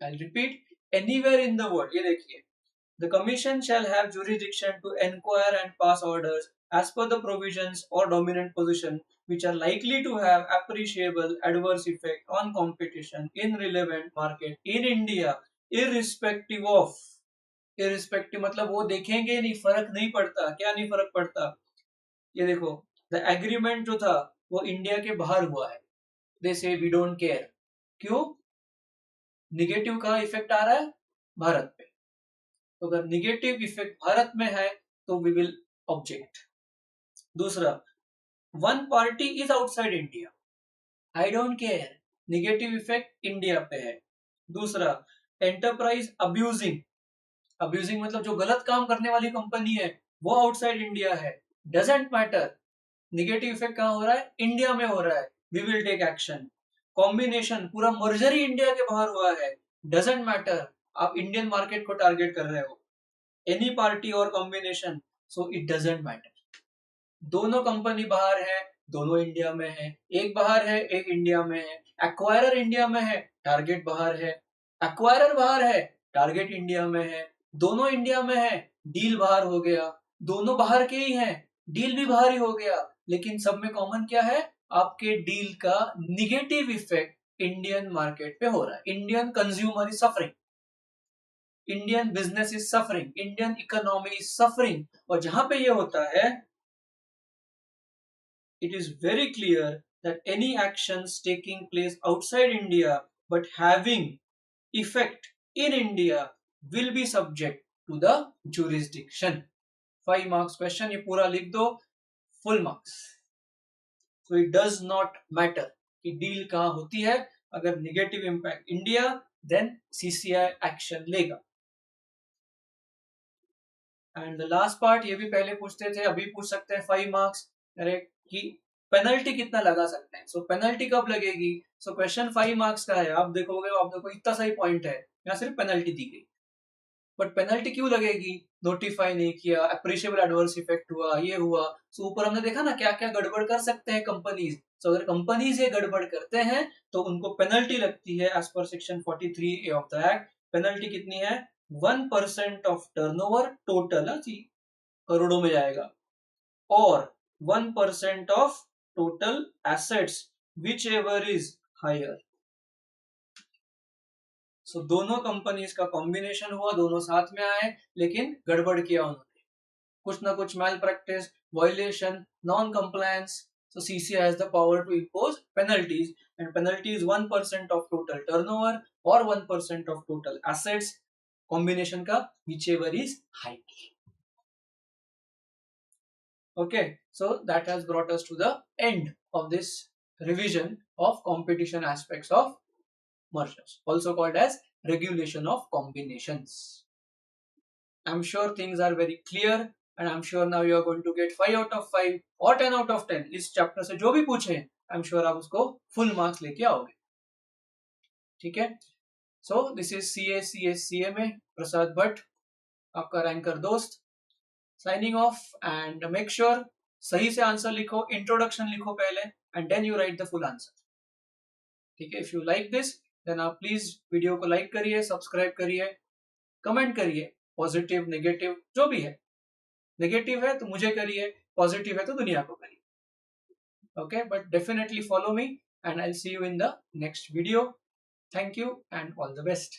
I repeat, anywhere in the world, ये देखिए, the commission shall have jurisdiction to enquire and pass orders as per the provisions or dominant position which are likely to have appreciable adverse effect on competition in relevant market in India irrespective of, irrespective मतलब वो देखेंगे नहीं, फर्क नहीं पड़ता, क्या नहीं फर्क पड़ता, ये देखो, द एग्रीमेंट जो था वो इंडिया के बाहर हुआ है, दे से वी डोंट केयर, क्यों, निगेटिव का इफेक्ट आ रहा है भारत पे, तो अगर निगेटिव इफेक्ट भारत में है तो वी विल ऑब्जेक्ट। दूसरा, one party is outside India, I don't care, negative effect India पे है। दूसरा, एंटरप्राइज अब्यूजिंग, अब्यूजिंग मतलब जो गलत काम करने वाली कंपनी है वो आउटसाइड इंडिया है, डजेंट मैटर, निगेटिव इफेक्ट कहां हो रहा है, इंडिया में हो रहा है, we will take action. Combination, पूरा मर्जर ही इंडिया के बाहर हुआ है, डजेंट मैटर, आप इंडियन मार्केट को टारगेट कर रहे हो, एनी पार्टी और combination, so it doesn't matter. दोनों कंपनी बाहर है, दोनों इंडिया में है, एक बाहर है एक इंडिया में है, एक्वायरर इंडिया में है, टारगेट बाहर है, एक्वायरर बाहर है, टारगेट इंडिया में है, दोनों इंडिया में है, डील बाहर हो गया, दोनों बाहर के ही हैं, डील भी बाहर ही हो गया, लेकिन सब में कॉमन क्या है, आपके डील का निगेटिव इफेक्ट इंडियन मार्केट पे हो रहा है, Indian consumer is suffering, Indian business is suffering, Indian economy is suffering, और जहां पे ये होता है, it is very clear that any actions taking place outside India but having effect in India will be subject to the jurisdiction. 5 marks question, ये पूरा लिख दो, full marks. So it does not matter कि deal कहाँ होती है, अगर negative impact India, then CCI action लेगा। एंड द लास्ट पार्ट, ये भी पहले पूछते थे, अभी पूछ सकते हैं 5 मार्क्स, अरे कि पेनल्टी कितना लगा सकते हैं, सो पेनल्टी कब लगेगी, सो क्वेश्चन 5 मार्क्स का है, आप देखोगे, आप देखो इतना सही पॉइंट है, यहाँ सिर्फ पेनल्टी दी गई, बट पेनल्टी क्यों लगेगी, नोटिफाई नहीं किया, अप्रिशिएबल एडवर्स इफेक्ट हुआ, ये हुआ, सो ऊपर हमने देखा ना क्या क्या गड़बड़ कर सकते हैं कंपनीज, सो अगर कंपनीज ये गड़बड़ करते हैं तो उनको पेनल्टी लगती है as per section 43A of the act. Penalty कितनी है, 1% ऑफ टर्नओवर टोटल, जी करोड़ों में जाएगा, और 1% of total assets whichever is higher. So दोनों कंपनीज का कॉम्बिनेशन हुआ, दोनों साथ में आए, लेकिन गड़बड़ किया उन्होंने, कुछ ना कुछ malpractice, violation, non compliance, so CCI has the power to impose penalties, and penalty is 1% of total turnover or 1% of total assets, combination का whichever is high. Okay, so that has brought us to the end of this revision of competition aspects of mergers, also called as regulation of combinations. I'm sure things are very clear, and I'm sure now you are going to get 5 out of 5 or 10 out of 10 इस chapter से जो भी पूछे, I'm sure आप उसको full marks लेके आओगे, ठीक है। So this is CA Prasad Bhatt, आपका रैंकर दोस्त, signing off, and make sure सही से आंसर लिखो, इंट्रोडक्शन लिखो पहले, and then you write the full answer, ठीक है। If you like this then आप प्लीज वीडियो को लाइक करिए, सब्सक्राइब करिए, कमेंट करिए, पॉजिटिव नेगेटिव जो भी है, नेगेटिव है तो मुझे करिए, पॉजिटिव है तो दुनिया को करिए, okay, but definitely follow me and I'll see you in the next video. Thank you and all the best.